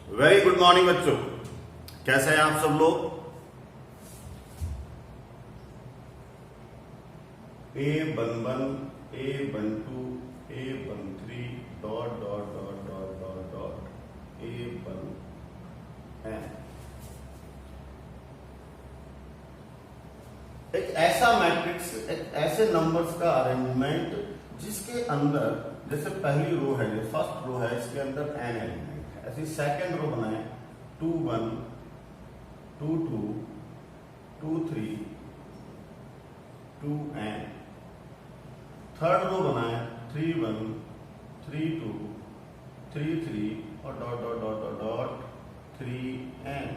Very good morning बच्चों, कैसे हैं आप सब लोग। A11 A12 A13 dot dot dot dot dot dot A1N एक ऐसा मैट्रिक्स, एक ऐसे नंबर्स का अरेंजमेंट जिसके अंदर जैसे पहली रो है, जो फर्स्ट रो है, इसके अंदर n एलिमेंट है। ऐसी सेकेंड रो बनाए 2 1 2 2 2 3 2 n। थर्ड रो बनाए 3 1 3 2 3 3 और dot dot dot dot dot 3 n।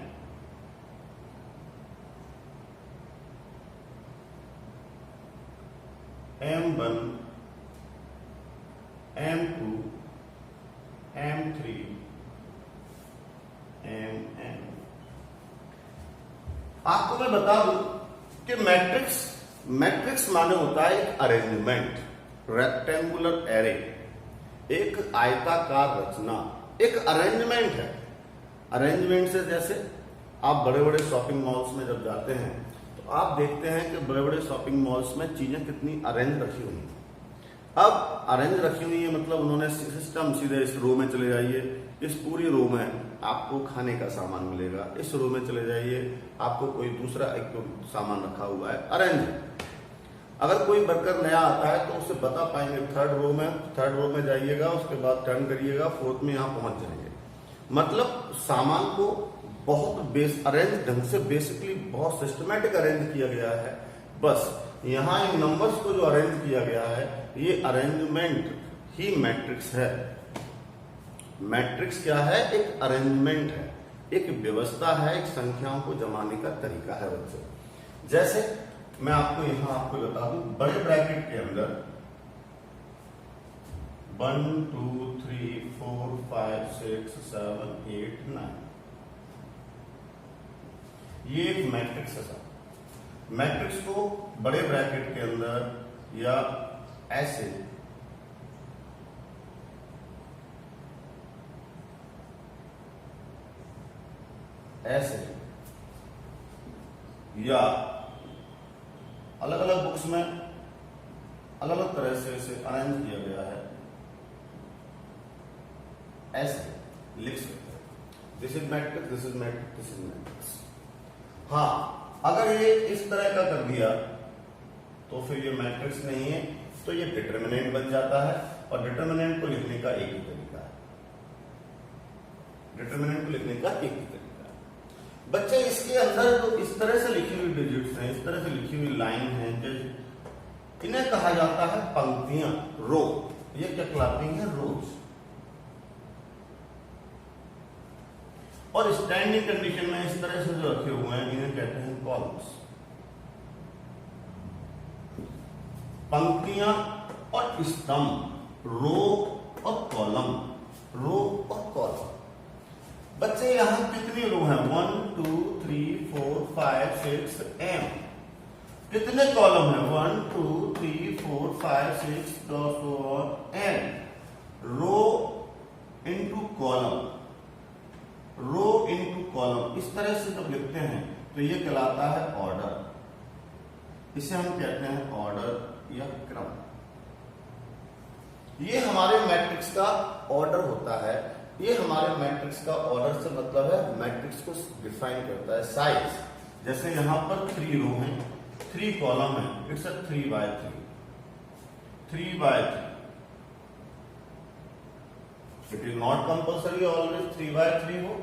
M1 M2 M3 Mn। आपको मैं बता दूं कि मैट्रिक्स माने होता है एक अरेंजमेंट, रेक्टेंगुलर एरे, एक आयताकार रचना, एक अरेंजमेंट है। अरेंजमेंट से जैसे आप बड़े बड़े शॉपिंग मॉल्स में जब जाते हैं तो आप देखते हैं कि बड़े बड़े शॉपिंग मॉल्स में चीजें कितनी अरेंज रखी हुई हैं। अब अरेंज रखी हुई है मतलब उन्होंने सिस्टम, सीधे इस रो में चले जाइए, इस पूरी रो में आपको खाने का सामान मिलेगा, इस रो में चले जाइए आपको कोई दूसरा एक सामान रखा हुआ है, अरेंज। अगर कोई वर्कर नया आता है तो उसे बता पाएंगे थर्ड रो में जाइएगा, उसके बाद टर्न करिएगा, फोर्थ में यहां पहुंच जाएंगे। मतलब सामान को बहुत अरेंज ढंग से, बेसिकली बहुत सिस्टमैटिक अरेंज किया गया है। बस यहां इन नंबर्स को जो अरेंज किया गया है, ये अरेंजमेंट ही मैट्रिक्स है। मैट्रिक्स क्या है? एक अरेंजमेंट है, एक व्यवस्था है, एक संख्याओं को जमाने का तरीका है बच्चों। जैसे मैं आपको बता दूं, बड़े ब्रैकेट के अंदर 1 2 3 4 5 6 7 8 9, ये एक मैट्रिक्स है। मैट्रिक्स को बड़े ब्रैकेट के अंदर या ऐसे या अलग अलग बुक्स में अलग अलग तरह से इसे अरेंज किया गया है, ऐसे लिख सकते हैं। This is matrix, this is matrix, this is matrix. हाँ, अगर ये इस तरह का कर दिया तो फिर ये मैट्रिक्स नहीं है, तो ये डिटरमिनेंट बन जाता है। और डिटरमिनेंट को लिखने का एक ही तरीका है, डिटरमिनेंट को लिखने का एक ही तरीका है। बच्चे इसके अंदर जो इस तरह से लिखी हुई डिजिट्स हैं, इस तरह से लिखी हुई लाइन है, इन्हें कहा जाता है पंक्तियां, रो। ये क्या कहलाती हैं? रोज। और स्टैंडिंग कंडीशन में इस तरह से जो रखे हुए हैं, इन्हें कहते हैं कॉलम्स। पंक्तियां और स्तंभ, रो और कॉलम, रो और कॉलम। बच्चे यहां कितनी रो हैं? 1 2 3 4 5 6 m। कितने कॉलम हैं? 1 2 3 4 5 6 n। Rho into column, rho into column, इस तरह से जब लिखते हैं तो ये कहलाता है ऑर्डर। इसे हम कहते हैं ऑर्डर या क्रम। ये हमारे मैट्रिक्स का ऑर्डर होता है। ये हमारे मैट्रिक्स का ऑर्डर से मतलब है मैट्रिक्स को डिफाइन करता है। साइज, जैसे यहां पर 3 रो हैं, 3 कॉलम है, it's a 3 by 3, 3 by 3। It is not compulsory always 3 by 3 हो,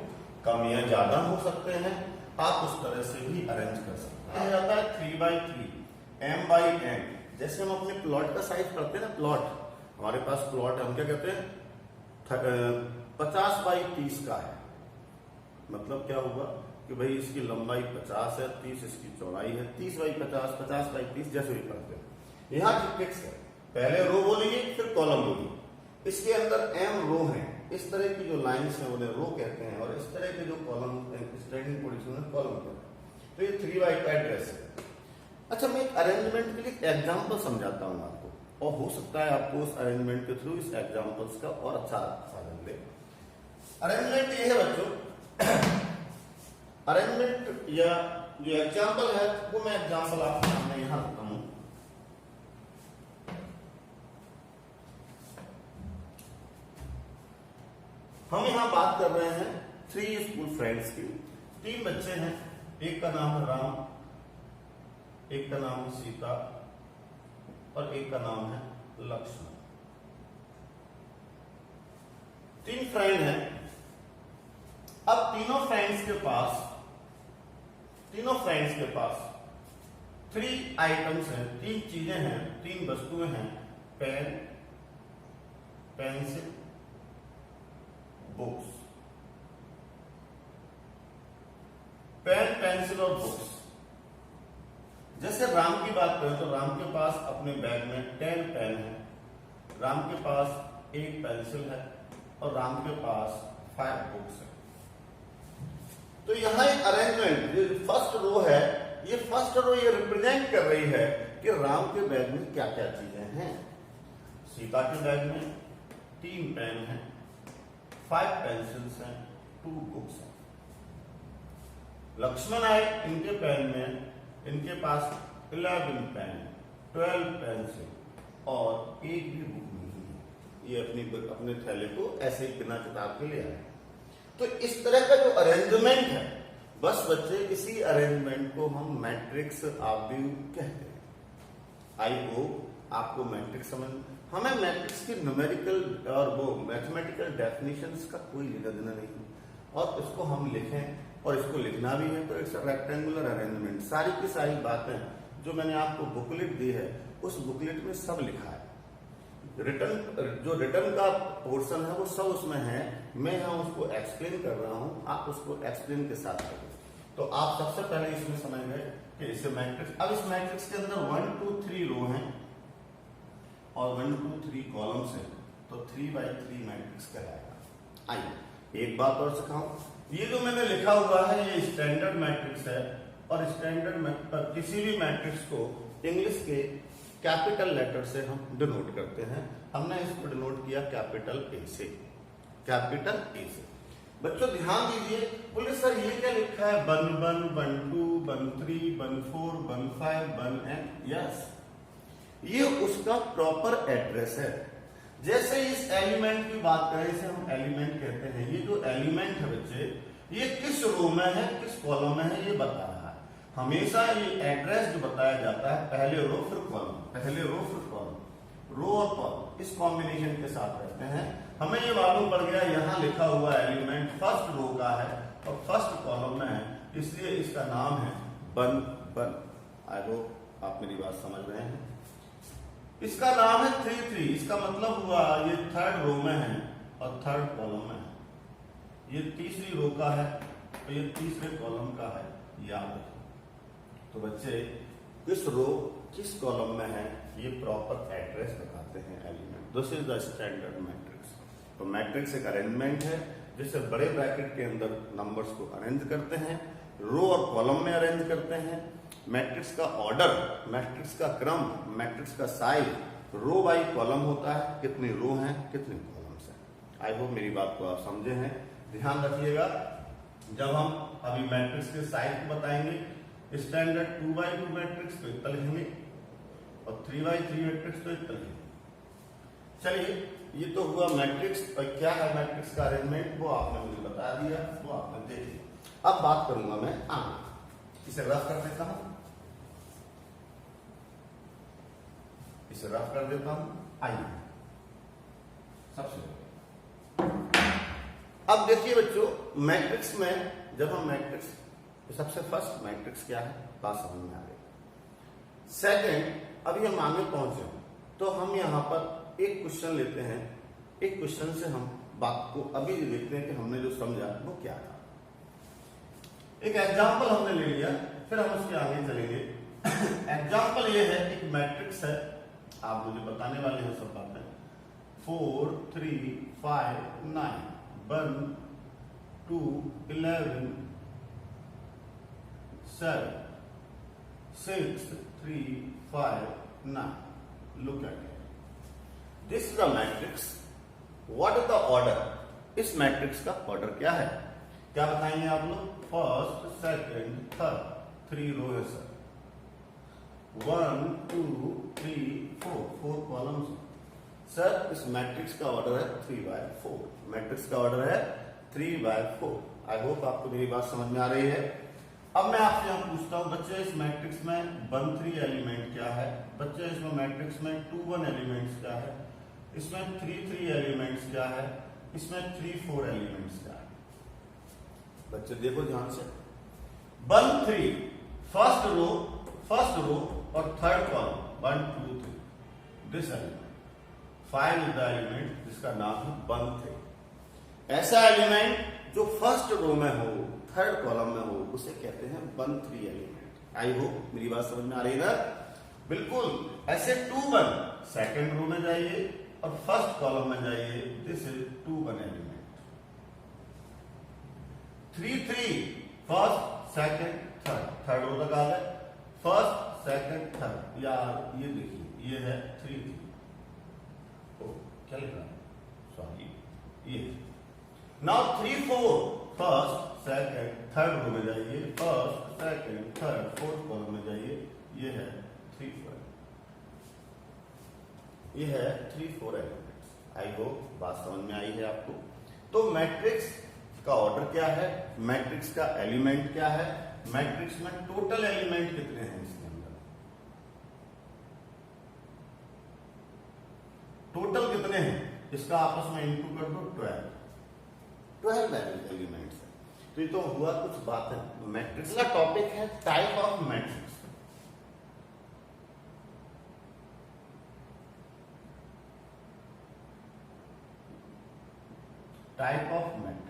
कम या ज्यादा हो सकते हैं, आप उस तरह से भी अरेंज कर सकते हैं। जाता है 3 by 3, m by n। जैसे हम अपने प्लॉट का साइज पढ़ते हैं ना, प्लॉट, हमारे पास प्लॉट है, हम क्या कहते हैं? 50 by 30 का है। मतलब क्या होगा कि भाई इसकी लंबाई 50 है, 30 इसकी चौड़ाई है, 30 by 50, 50 by 30, जैसे भी पढ़ते हैं। यहाँ फिक्स है, पहले रो बोलिए फिर कॉलम बोलिए। इसके अंदर m रो है, इस तरह की जो लाइन्स हैं उन्हें रो कहते हैं, और इस तरह के जो कॉलम स्टैंडिंग पोजीशन है कॉलम कहते हैं। तो ये 3 by का एड्रेस है। अच्छा, मैं एक अरेंजमेंट के लिए एग्जाम्पल समझाता हूं आपको, और हो सकता है आपको उस अरेंजमेंट के थ्रू इस एग्जाम्पल्स का और अच्छा साधन ले। अरेंजमेंट ये है बच्चों, अरेंजमेंट या जो एग्जाम्पल है वो मैं एग्जाम्पल आपके सामने यहां रखता हूं। हम यहां बात कर रहे हैं 3 स्कूल फ्रेंड्स की। 3 बच्चे हैं, एक का नाम है राम, एक का नाम है सीता और एक का नाम है लक्ष्मण। 3 फ्रेंड हैं। अब तीनों फ्रेंड्स के पास 3 आइटम्स हैं, 3 चीजें हैं, 3 वस्तुएं हैं, pen, pencil, books. Pen, pencil और बुक्स। जैसे राम की बात करें तो राम के पास अपने बैग में 10 पेन है, राम के पास 1 पेंसिल है और राम के पास 5 बुक्स है। तो यहां एक अरेंजमेंट, जो फर्स्ट रो है, ये फर्स्ट रो ये रिप्रेजेंट कर रही है कि राम के बैग में क्या क्या चीजें हैं। सीता के बैग में 3 पेन हैं, 5 पेंसिल्स हैं, 2 बुक्स हैं। लक्ष्मण आए, इनके पेन में इनके पास 11 पेन, 12 पेंसिल और 1 भी बुक नहीं है। ये अपने थैले को ऐसे ही बिना किताब के ले आए। तो इस तरह का जो अरेंजमेंट है, बस बच्चे इसी अरेंजमेंट को हम मैट्रिक्स आव्यूह कहते हैं। आई होप आपको मैट्रिक्स समझ, हमें मैट्रिक्स की न्यूमेरिकल और वो मैथमेटिकल डेफिनेशंस का कोई लेना देना नहीं, और इसको हम लिखें और इसको लिखना भी है तो इट्स अ रेक्टेंगुलर अरेंजमेंट। सारी की सारी बातें जो मैंने आपको बुकलेट दी है, उस बुकलेट में सब लिखा है। रिटर्न का पोर्शन है वो सब उसमें है, मैं यहाँ उसको एक्सप्लेन कर रहा हूँ, आप उसको एक्सप्लेन के साथ करें। तो आप सबसे पहले इसमें समझ गए कि इसे मैट्रिक्स, अब इस मैट्रिक्स के अंदर 1 2 3 रो हैं और 1 2 3 कॉलम्स हैं, तो 3 by 3 मैट्रिक्स कहलाएगा। आइए एक बात और सिखाऊं, ये जो मैंने लिखा हुआ है ये स्टैंडर्ड मैट्रिक्स है, और स्टैंडर्ड किसी भी मैट्रिक्स को इंग्लिश के कैपिटल लेटर से हम डिनोट करते हैं। हमने इसको डिनोट किया कैपिटल ए से, कैपिटल ए से। बच्चों ध्यान दीजिए, बोले सर ये क्या लिखा है, 1 1 1 2 1 3 1 4 1 5 1 n। यस, ये उसका प्रॉपर एड्रेस है। जैसे इस एलिमेंट की बात करें, इसे हम एलिमेंट कहते हैं। ये जो एलिमेंट है बच्चे, ये किस रो में है, किस कॉलम में है, ये बता रहा है। हमेशा ये एड्रेस जो बताया जाता है, पहले रो फिर कॉलम, पहले रो फिर कॉलम, रो और कॉलम इस कॉम्बिनेशन के साथ रहते हैं। हमें ये मालूम पड़ गया यहाँ लिखा हुआ एलिमेंट फर्स्ट रो का है और फर्स्ट कॉलम में है, इसलिए इसका नाम है 1 1। आई होप आप मेरी बात समझ रहे हैं। इसका नाम है 3 3, इसका मतलब हुआ ये 3rd रो में है और 3rd कॉलम में है। ये तीसरी रो का है और ये तीसरे कॉलम का है, याद रखें। तो बच्चे किस रो किस कॉलम में है, ये प्रॉपर एड्रेस बताते हैं element. This is the standard matrix. तो मैट्रिक्स एक अरेंजमेंट है जिससे बड़े ब्रैकेट के अंदर नंबर्स को अरेंज करते हैं, रो और कॉलम में अरेंज करते हैं। मैट्रिक्स का ऑर्डर, मैट्रिक्स का क्रम, मैट्रिक्स का साइज रो बाई कॉलम होता है, कितनी रो हैं कितनी कॉलम्स हैं। आई होप मेरी बात को आप समझे हैं। ध्यान रखिएगा, जब हम अभी मैट्रिक्स के साइज को बताएंगे, स्टैंडर्ड 2 by 2 मैट्रिक्स तो इतना लिखेंगे और 3 by 3 मैट्रिक्स तो इतना लिखेंगे। चलिए, ये तो हुआ मैट्रिक्स, और क्या है मैट्रिक्स का अरेंजमेंट वो आपने मुझे बता दिया, वो आपने देख लिया। अब बात करूंगा मैं इसे रफ कर देता हूं, इसे रफ कर देता हूं। आइए सबसे अब देखिए बच्चों, मैट्रिक्स में जब हम मैट्रिक्स, सबसे फर्स्ट मैट्रिक्स क्या है बात समझ में आ गई। सेकंड, अभी हम आगे पहुंचे तो हम यहां पर एक क्वेश्चन लेते हैं, एक क्वेश्चन से हम बात को अभी देखते हैं कि हमने जो समझा वो क्या था। एक एग्जाम्पल हमने ले लिया, फिर हम उसके आगे चलेंगे। एग्जाम्पल ये है, एक मैट्रिक्स है, आप मुझे बताने वाले हैं सब बातें। 4 3 5 9 1 2 11 7 6 3 5 9। Look at it. This is a matrix. What is the order? इस मैट्रिक्स का ऑर्डर क्या है? क्या बताएंगे आप लोग? फर्स्ट, सेकंड, थर्ड, 3 रो है सर। 1 2 3 4 कॉलम्स। सर इस मैट्रिक्स का ऑर्डर है 3/4। मैट्रिक्स का ऑर्डर है 3/4। आई होप आपको मेरी बात समझ में आ रही है। अब मैं आपसे यहाँ पूछता हूँ बच्चे, इस मैट्रिक्स में 1 3 एलिमेंट क्या है? बच्चे इसमें मैट्रिक्स में 2 1 एलिमेंट्स क्या है? इसमें 3 3 एलिमेंट्स क्या है? इसमें 3 4 एलिमेंट्स क्या है? बच्चे देखो ध्यान से। 1 3 फर्स्ट रो और third column 1 2 3 this element. 5 is the element जिसका नाम है 1 3। ऐसा एलिमेंट जो फर्स्ट रो में हो, थर्ड कॉलम में हो, उसे कहते हैं 1 3 एलिमेंट। आई होप मेरी बात समझ में आ रही है ना? बिल्कुल। ऐसे 2 1 सेकंड रो में जाइए और फर्स्ट कॉलम में जाइए, this is 2 1 element. 3 3 first second third row तक आ गए। फर्स्ट सेकंड थर्ड, यार ये देखिए ये है 3 3। क्या लिख रहा है? सॉरी ये। Now 3 4 first second third row में जाइए, first second third fourth column में जाइए, ये है 3 4। ये है 3 4 एलिमेंट्स। आई होप बात समझ में आई है आपको। तो मैट्रिक्स का ऑर्डर क्या है? मैट्रिक्स का एलिमेंट क्या है? मैट्रिक्स में टोटल एलिमेंट कितने हैं इसके अंदर? टोटल कितने हैं इसका आपस में इंटू कर दो, 12 एलिमेंट्स है। तो ये तो हुआ कुछ बात है। मैट्रिक्स का टॉपिक है type of matrix. Type of matrix.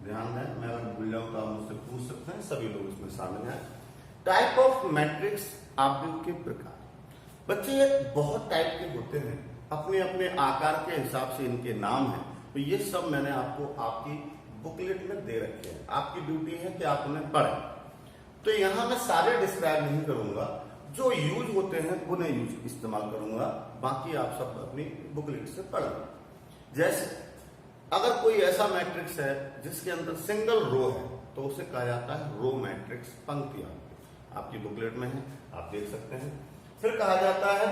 ध्यान है, मैं अगर भूल जाऊं तो आप मुझसे पूछ सकते हैं, सभी लोग इसमें शामिल हैं। टाइप ऑफ मैट्रिक्स आव्यूह के प्रकार। बच्चे बहुत टाइप के होते हैं, अपने अपने आकार के हिसाब से इनके नाम हैं। तो ये सब मैंने आपको आपकी बुकलेट में दे रखे हैं। आपकी ड्यूटी है कि आप उन्हें पढ़ें। तो यहां मैं सारे डिस्क्राइब नहीं करूंगा, जो यूज होते हैं उन्हें यूज इस्तेमाल करूंगा, बाकी आप सब अपनी बुकलेट से पढ़ें। जैसे अगर कोई ऐसा मैट्रिक्स है जिसके अंदर सिंगल रो है तो उसे कहा जाता है रो मैट्रिक्स। पंक्तियां आपकी बुकलेट में है, आप देख सकते हैं। फिर कहा जाता है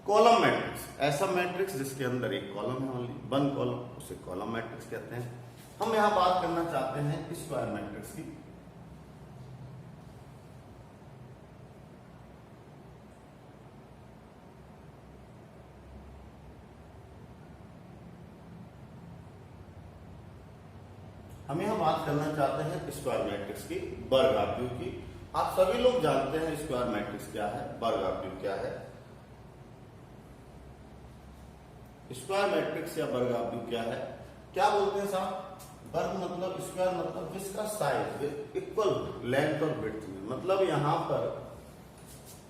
कॉलम मैट्रिक्स। ऐसा मैट्रिक्स जिसके अंदर एक कॉलम है, ओनली 1 कॉलम, उसे कॉलम मैट्रिक्स कहते हैं। हम यहां बात करना चाहते हैं स्क्वायर मैट्रिक्स की। हम यहां बात करना चाहते हैं स्क्वायर मैट्रिक्स की, वर्गाव्यूह की। आप सभी लोग जानते हैं स्क्वायर मैट्रिक्स क्या है, वर्गाव्यूह क्या है। स्क्वायर मैट्रिक्स या वर्गाव्यूह क्या है? क्या बोलते हैं साहब? वर्ग मतलब स्क्वायर मतलब जिसका साइज इक्वल लेंथ और विड्थ में, मतलब यहां पर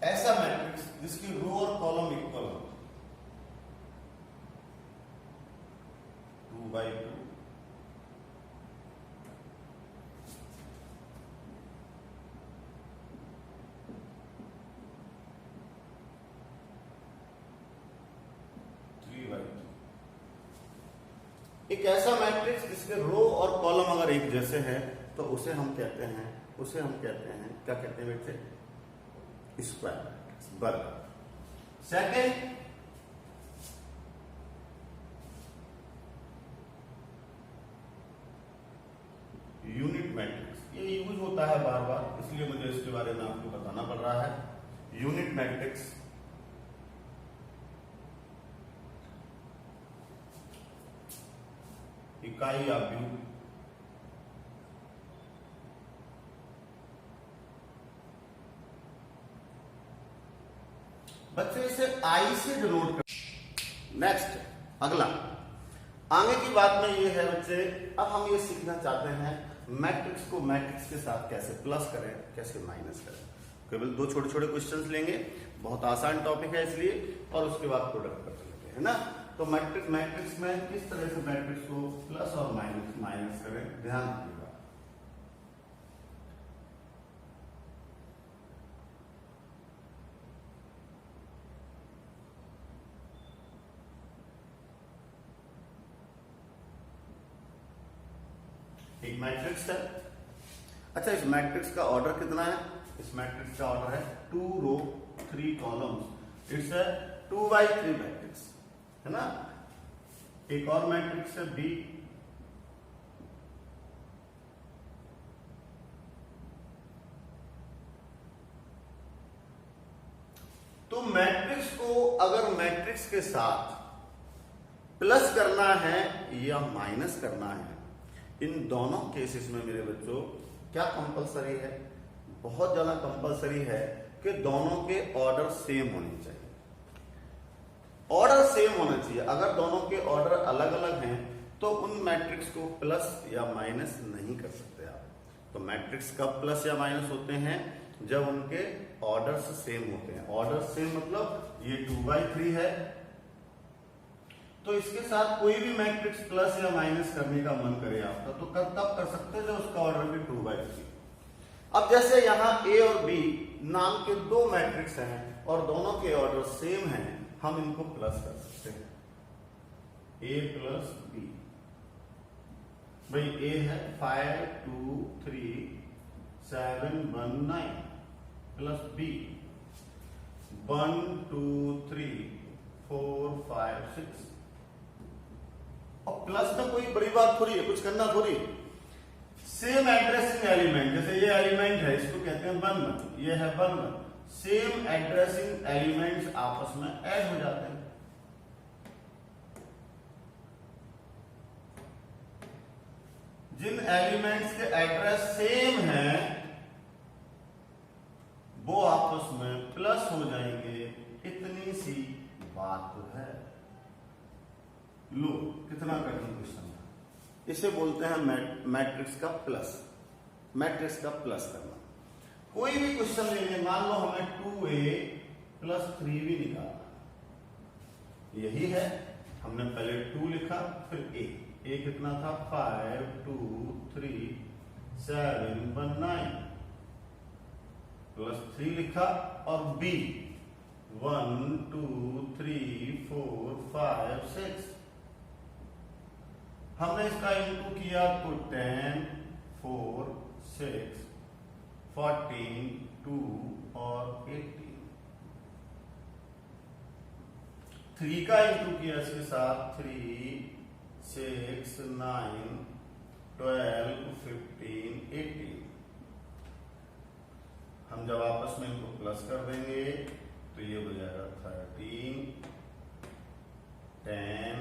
ऐसा मैट्रिक्स जिसकी रो और कॉलम इक्वल हो, 2/2। एक ऐसा मैट्रिक्स जिसके रो और कॉलम अगर एक जैसे हैं तो उसे हम कहते हैं क्या कहते हैं बेटे? स्क्वायर मैट्रिक्स, वर्ग। Second, unit matrix. ये यूज होता है बार बार, इसलिए मुझे इसके बारे में आपको बताना पड़ रहा है। यूनिट मैट्रिक्स इकाई आव्यूह। बच्चे इसे आई से डिनोट कर। नेक्स्ट, अगला आगे की बात में ये है बच्चे, अब हम ये सीखना चाहते हैं मैट्रिक्स को मैट्रिक्स के साथ कैसे प्लस करें, कैसे माइनस करें। केवल 2 छोटे छोटे क्वेश्चंस लेंगे, बहुत आसान टॉपिक है इसलिए, और उसके बाद प्रोडक्ट कर लेते हैं ना। तो मैट्रिक्स में किस तरह से मैट्रिक्स को प्लस और माइनस करें, ध्यान रखिएगा। एक मैट्रिक्स है। अच्छा, इस मैट्रिक्स का ऑर्डर कितना है? इस मैट्रिक्स का ऑर्डर है 2 रो 3 कॉलम्स। इट्स है 2x3 मैट्रिक्स, है ना। एक और मैट्रिक्स है बी, तो मैट्रिक्स को अगर मैट्रिक्स के साथ प्लस करना है या माइनस करना है, इन दोनों केसेस में मेरे बच्चों क्या कंपलसरी है? बहुत ज्यादा कंपलसरी है कि दोनों के ऑर्डर सेम होने चाहिए। ऑर्डर सेम होना चाहिए। अगर दोनों के ऑर्डर अलग अलग हैं तो उन मैट्रिक्स को प्लस या माइनस नहीं कर सकते आप। तो मैट्रिक्स कब प्लस या माइनस होते हैं? जब उनके ऑर्डर्स सेम होते हैं। ऑर्डर सेम मतलब ये 2x3 है, तो इसके साथ कोई भी मैट्रिक्स प्लस या माइनस करने का मन करे आपका, तो तब कर सकते हैं जब उसका ऑर्डर भी 2x3। अब जैसे यहाँ ए और बी नाम के दो मैट्रिक्स हैं और दोनों के ऑर्डर सेम हैं, हम इनको प्लस कर सकते हैं। ए प्लस बी, भाई ए है 5 2 3 7 1 9 प्लस बी 1 2 3 4 5 6। और प्लस में कोई बड़ी बात थोड़ी है, कुछ करना थोड़ी। सेम एड्रेसिंग एलिमेंट, जैसे ये एलिमेंट है, इसको कहते हैं 1 1, ये है 1 1। सेम एड्रेसिंग एलिमेंट्स आपस में ऐड हो जाते हैं। जिन एलिमेंट्स के एड्रेस सेम हैं वो आपस में प्लस हो जाएंगे, इतनी सी बात तो है। लो कितना कठिन क्वेश्चन था। इसे बोलते हैं मैट्रिक्स का प्लस, मैट्रिक्स का प्लस करना। कोई भी क्वेश्चन ले लें, मान लो हमें 2a प्लस 3b निकालना, यही है। हमने पहले 2 लिखा, फिर a कितना था 5 2 3 7 1 9 प्लस 3 लिखा, और b 1 2 3 4 5 6। हमने इसका इंटू किया तो 10 4 6 14 2 और 18। 3 का इंटू किया इसके साथ 3 6 9 12 15 18। हम जब आपस में इनको प्लस कर देंगे तो ये हो जाएगा 13 10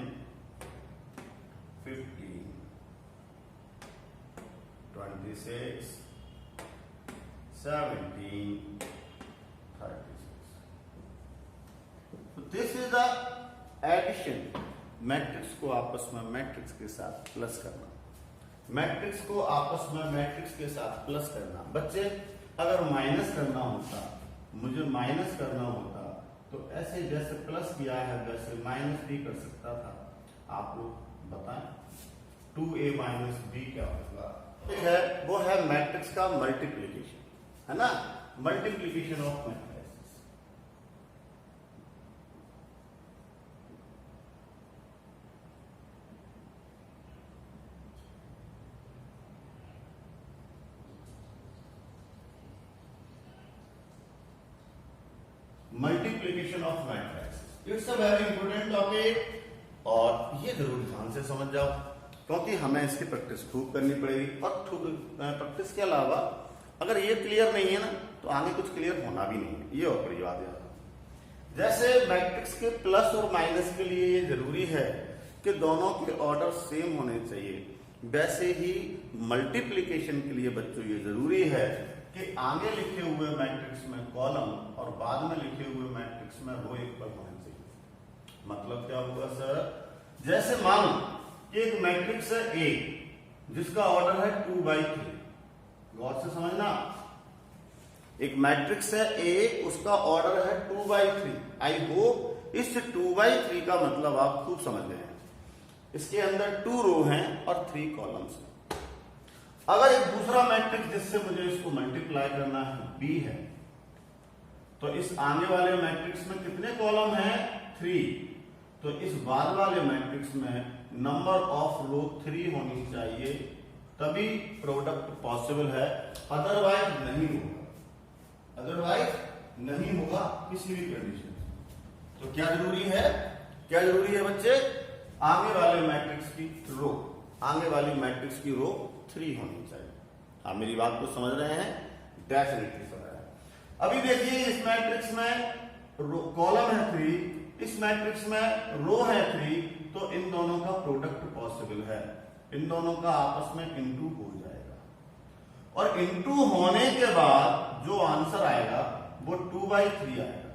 15 26 17 36। तो this is the addition. Matrix को आपस में मैट्रिक्स के साथ प्लस करना, मैट्रिक्स को आपस में मैट्रिक्स के साथ प्लस करना। बच्चे अगर माइनस करना होता, मुझे माइनस करना होता, तो ऐसे जैसे प्लस किया है वैसे माइनस भी कर सकता था। आप लोग बताएं 2a माइनस b क्या होगा? है वो है मैट्रिक्स का मल्टीप्लिकेशन, है ना, multiplication of matrix. Multiplication of matrix it's a very important topic, और ये जरूर ध्यान से समझ जाओ, क्योंकि हमें इसकी प्रैक्टिस खूब करनी पड़ेगी। और प्रैक्टिस के अलावा अगर ये क्लियर नहीं है ना, तो आगे कुछ क्लियर होना भी नहीं है। ये और बड़ी बात है। जैसे मैट्रिक्स के प्लस और माइनस के लिए ये जरूरी है कि दोनों के ऑर्डर सेम होने चाहिए, वैसे ही मल्टीप्लिकेशन के लिए बच्चों ये जरूरी है कि आगे लिखे हुए मैट्रिक्स में कॉलम और बाद में लिखे हुए मैट्रिक्स में रो इक्वल होने चाहिए। मतलब क्या होगा सर? जैसे मान लो एक मैट्रिक्स है ए जिसका ऑर्डर है 2x3, गौर से समझना। एक मैट्रिक्स है ए, उसका ऑर्डर है 2x3। आई होप इस 2x3 का मतलब आप खूब समझ गए हैं। इसके अंदर 2 रो हैं और 3 कॉलम्स हैं। अगर एक दूसरा मैट्रिक्स जिससे मुझे इसको मल्टीप्लाई करना है बी है, तो इस आगे वाले मैट्रिक्स में कितने कॉलम हैं? 3। तो इस बाद वाले मैट्रिक्स में नंबर ऑफ रो 3 होनी चाहिए, तभी प्रोडक्ट पॉसिबल है, अदरवाइज नहीं होगा, अदरवाइज नहीं होगा किसी भी कंडीशन। तो क्या जरूरी है, क्या जरूरी है बच्चे, आगे वाले मैट्रिक्स की रो, आगे वाली मैट्रिक्स की रो 3 होनी चाहिए। आप मेरी बात को समझ रहे हैं, डेफिनेटली समझ रहे हैं। अभी देखिए इस मैट्रिक्स में कॉलम है 3, इस मैट्रिक्स में रो है 3, तो इन दोनों का प्रोडक्ट पॉसिबल है, इन दोनों का आपस में इनटू हो जाएगा, और इनटू होने के बाद जो आंसर आएगा वो 2/3 आएगा,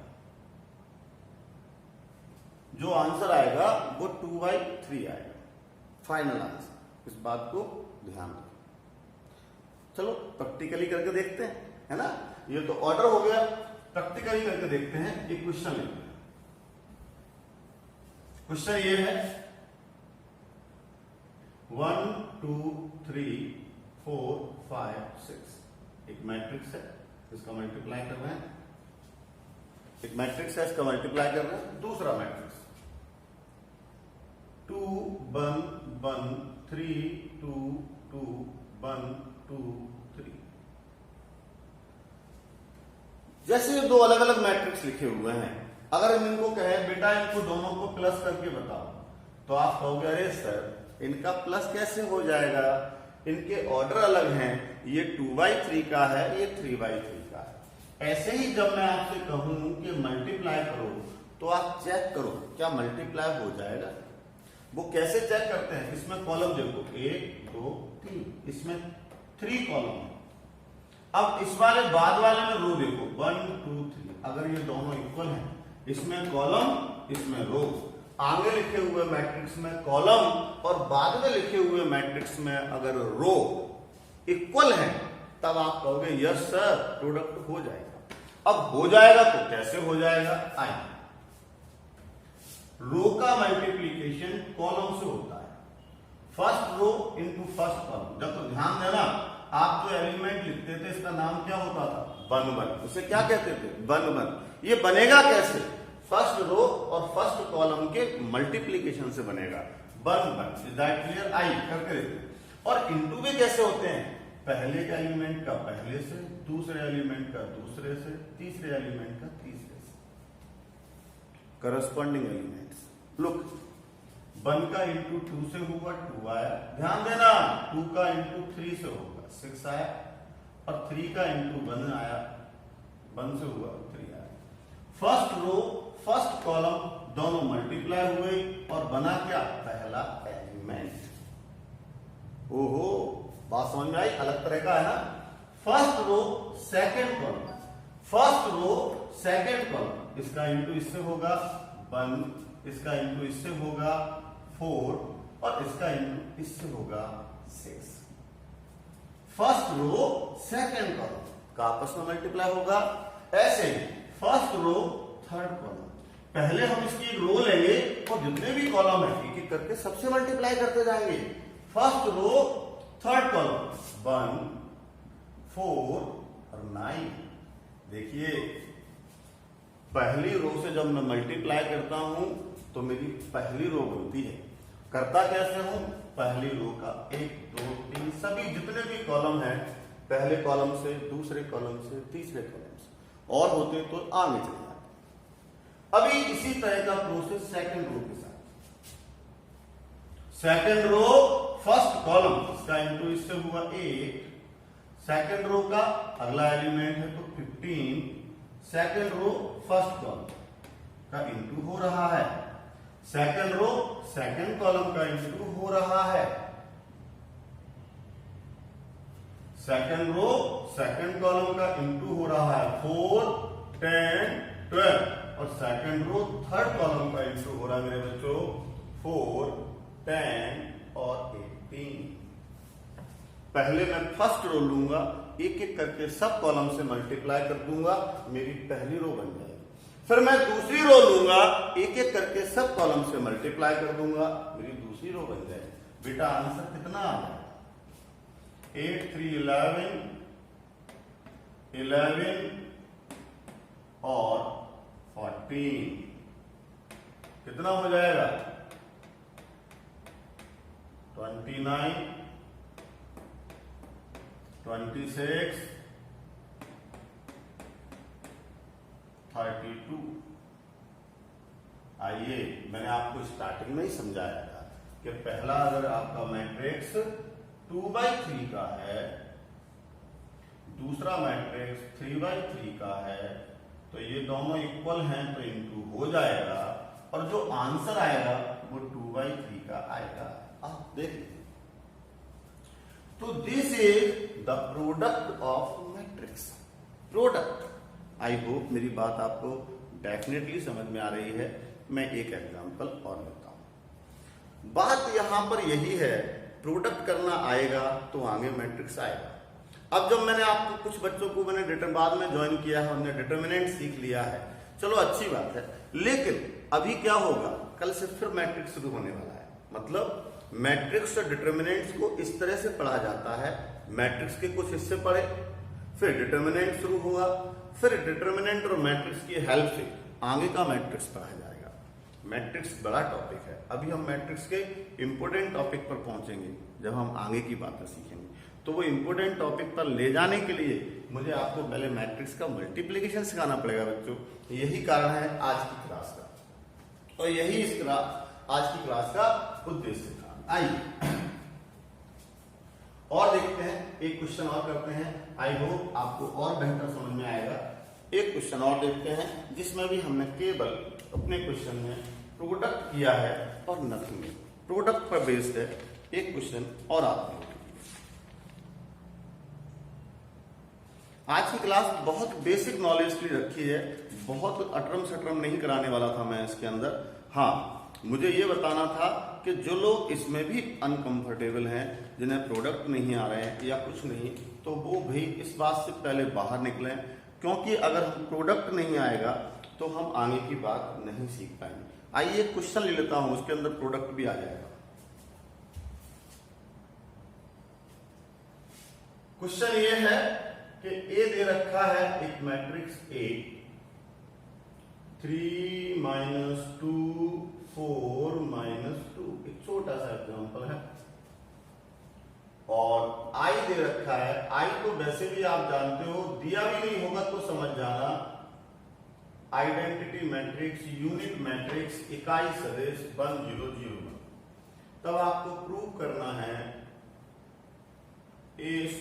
जो आंसर आएगा वो 2/3 आएगा, फाइनल आंसर। इस बात को ध्यान रखें। चलो प्रैक्टिकली करके देखते हैं, है ना, ये तो ऑर्डर हो गया, प्रैक्टिकली करके देखते हैं। एक क्वेश्चन लेते हैं, क्वेश्चन ये है 1 2 3 4 5 6, एक मैट्रिक्स है, इसका मल्टीप्लाई कर रहे हैं, एक मैट्रिक्स है, इसका मल्टीप्लाई कर रहे हैं। दूसरा मैट्रिक्स 2 1 1 3 2 2 1 2 3। जैसे ये दो अलग अलग मैट्रिक्स लिखे हुए हैं, अगर हम इनको कहें बेटा इनको दोनों को प्लस करके बताओ, तो आप कहोगे अरे सर इनका प्लस कैसे हो जाएगा, इनके ऑर्डर अलग हैं, ये 2/3 का है, ये 3/3 का है। ऐसे ही जब मैं आपसे कहूं कि मल्टीप्लाई करो, तो आप चेक करो क्या मल्टीप्लाई हो जाएगा। वो कैसे चेक करते हैं, इसमें कॉलम देखो 1 2 3, इसमें 3 कॉलम है। अब इस वाले बाद वाले में रो देखो 1 2 3, अगर ये दोनों इक्वल हैं, इसमें कॉलम इसमें रो, आगे लिखे हुए मैट्रिक्स में कॉलम और बाद में लिखे हुए मैट्रिक्स में अगर रो इक्वल है, तब आप कहोगे यस सर प्रोडक्ट हो जाएगा। अब हो जाएगा तो कैसे हो जाएगा, आइए, रो का मल्टीप्लीकेशन कॉलम से होता है, first row into first column. जब तो ध्यान देना, आप जो एलिमेंट लिखते थे इसका नाम क्या होता था, 1 1, उसे क्या कहते थे 1 1। ये बनेगा कैसे, फर्स्ट रो और फर्स्ट कॉलम के मल्टीप्लीकेशन से बनेगा 1 1। इज दैट क्लियर, आई करके देखते। और इनटू भी कैसे होते हैं, पहले के एलिमेंट का पहले से, दूसरे एलिमेंट का दूसरे से, तीसरे एलिमेंट का तीसरे से, करस्पॉन्डिंग एलिमेंट्स। लुक 1 का इंटू 2 से हुआ 2 आया, ध्यान देना 2 का इंटू 3 से होगा 6 आया, और 3 का इंटू 1 आया, 1 से हुआ 3 आया। फर्स्ट रो फर्स्ट कॉलम दोनों मल्टीप्लाई हुए और बना क्या, पहला एलिमेंट। ओहो बात समझ में आई, अलग तरह का है ना। First row second column, first row second column, इसका इंटू इससे होगा 1, इसका इंटू इससे होगा 4, और इसका इंटू इससे होगा 6। फर्स्ट रो सेकंड कॉलम का आपस में मल्टीप्लाई होगा। ऐसे फर्स्ट रो थर्ड कॉलम, पहले हम इसकी रो लेंगे और जितने भी कॉलम है एक एक करके सबसे मल्टीप्लाई करते जाएंगे। फर्स्ट रो थर्ड कॉलम 1 4 और 9। देखिए पहली रो से जब मैं मल्टीप्लाई करता हूं तो मेरी पहली रो बनती है। करता कैसे हूं, पहली रो का 1 2 3 सभी जितने भी कॉलम है, पहले कॉलम से दूसरे कॉलम से तीसरे कॉलम से, और होते तो आगे चले जाते। अभी इसी तरह का प्रोसेस सेकंड रो के साथ। सेकंड रो फर्स्ट कॉलम, इसका इंटू इससे हुआ 8, सेकंड रो का अगला एलिमेंट है तो 15, सेकंड रो फर्स्ट कॉलम का इंटू हो रहा है, सेकंड रो सेकंड कॉलम का इंटू हो रहा है, सेकंड रो सेकंड कॉलम का इंटू हो रहा है 4 10 12, और सेकंड रो थर्ड कॉलम का इंटू हो रहा है मेरे बच्चों 4 10 और 18। पहले मैं फर्स्ट रो लूंगा, एक एक करके सब कॉलम से मल्टीप्लाई कर दूंगा, मेरी पहली रो बन जाएगी। फिर मैं दूसरी रो लूंगा, एक एक करके सब कॉलम से मल्टीप्लाई कर दूंगा, मेरी दूसरी रो बन जाएगी। बेटा आंसर कितना आ जाएगा, 8 3 11 और 14, कितना हो जाएगा 29 26, 32। आइए, मैंने आपको स्टार्टिंग में ही समझाया था कि पहला अगर आपका मैट्रिक्स 2/3 का है, दूसरा मैट्रिक्स 3/3 का है, तो ये दोनों इक्वल हैं तो इनटू हो जाएगा और जो आंसर आएगा वो 2/3 का आएगा। आप देख लीजिए। तो this is the product of matrix. Product. I hope मेरी बात आपको डेफिनेटली समझ में आ रही है। मैं एक एग्जांपल और लेता हूं। बात यहां पर यही है, प्रोडक्ट करना आएगा तो आगे मैट्रिक्स आएगा। अब जब मैंने आपको कुछ बच्चों को मैंने बाद में ज्वाइन किया है, हमने डिटरमिनेंट सीख लिया है, चलो अच्छी बात है। लेकिन अभी क्या होगा, कल से फिर मैट्रिक्स शुरू होने वाला है। मतलब मैट्रिक्स और डिटरमिनेंट्स को इस तरह से पढ़ा जाता है, मैट्रिक्स के कुछ हिस्से पढ़े, फिर डिटरमिनेंट शुरू हुआ, फिर डिटरमिनेंट और मैट्रिक्स की हेल्प से आगे का मैट्रिक्स पढ़ा जाएगा। मैट्रिक्स बड़ा टॉपिक है। अभी हम मैट्रिक्स के इंपोर्टेंट टॉपिक पर पहुंचेंगे जब हम आगे की बातें सीखेंगे। तो वो इंपोर्टेंट टॉपिक पर ले जाने के लिए मुझे आपको पहले मैट्रिक्स का मल्टीप्लिकेशन सिखाना पड़ेगा बच्चों। यही कारण है आज की क्लास का, और यही आज की क्लास का उद्देश्य था। आइए और देखते हैं, एक क्वेश्चन और करते हैं। आई होप आपको और बेहतर समझ में आएगा। एक क्वेश्चन और देखते हैं जिसमें भी हमने केवल अपने क्वेश्चन में प्रोडक्ट किया है और नथिंग। प्रोडक्ट पर बेस्ड है एक क्वेश्चन और आपने। आज की क्लास बहुत बेसिक नॉलेज की रखी है, बहुत अटरम सटरम नहीं कराने वाला था मैं इसके अंदर। हाँ, मुझे ये बताना था कि जो लोग इसमें भी अनकंफर्टेबल हैं, जिन्हें प्रोडक्ट नहीं आ रहे हैं या कुछ नहीं, तो वो भी इस बात से पहले बाहर निकलें, क्योंकि अगर हम प्रोडक्ट नहीं आएगा तो हम आगे की बात नहीं सीख पाएंगे। आइए एक क्वेश्चन ले लेता हूं, उसके अंदर प्रोडक्ट भी आ जाएगा। क्वेश्चन ये है कि ए दे रखा है एक मैट्रिक्स ए, 3 - 2 4 - 2, एक छोटा सा एग्जांपल है। और आई दे रखा है, आई तो वैसे भी आप जानते हो, दिया भी नहीं होगा तो समझ जाना, आइडेंटिटी मैट्रिक्स, यूनिट मैट्रिक्स, इकाई सदिश 1 0 0 1। तब आपको प्रूव करना है a²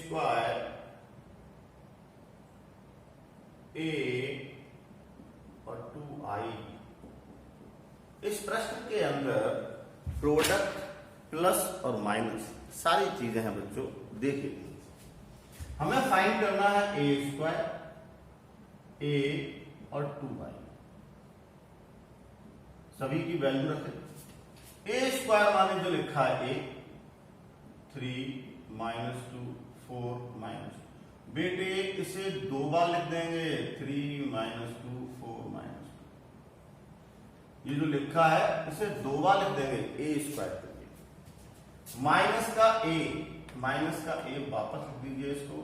a और 2i। इस प्रश्न के अंदर प्रोडक्ट प्लस और माइनस सारी चीजें हैं बच्चों, देखिए। हमें फाइंड करना है a² a और 2i, सभी की वैल्यू रखें। a² माने जो लिखा है a, 3 - 2 4 - 2। बेटे इसे 2 बार लिख देंगे, 3 - 2 4 - 2। ये जो लिखा है इसे 2 बार लिख देंगे a² करके। माइनस का a वापस लिख दीजिए इसको,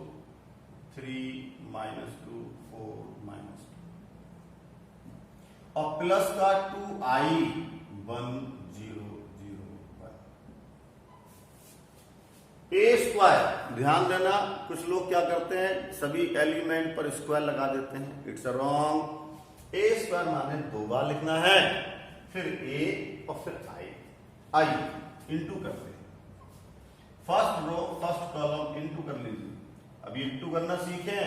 3 - 2 4 - 2। और प्लस का 2i 1 0 0 1। a², ध्यान देना, कुछ लोग क्या करते हैं, सभी एलिमेंट पर स्क्वायर लगा देते हैं। It's a wrong. a² माने 2 बार लिखना है, फिर a और फिर i इंटू करते हैं। First row first column into कर लीजिए। अभी इंटू करना सीखे,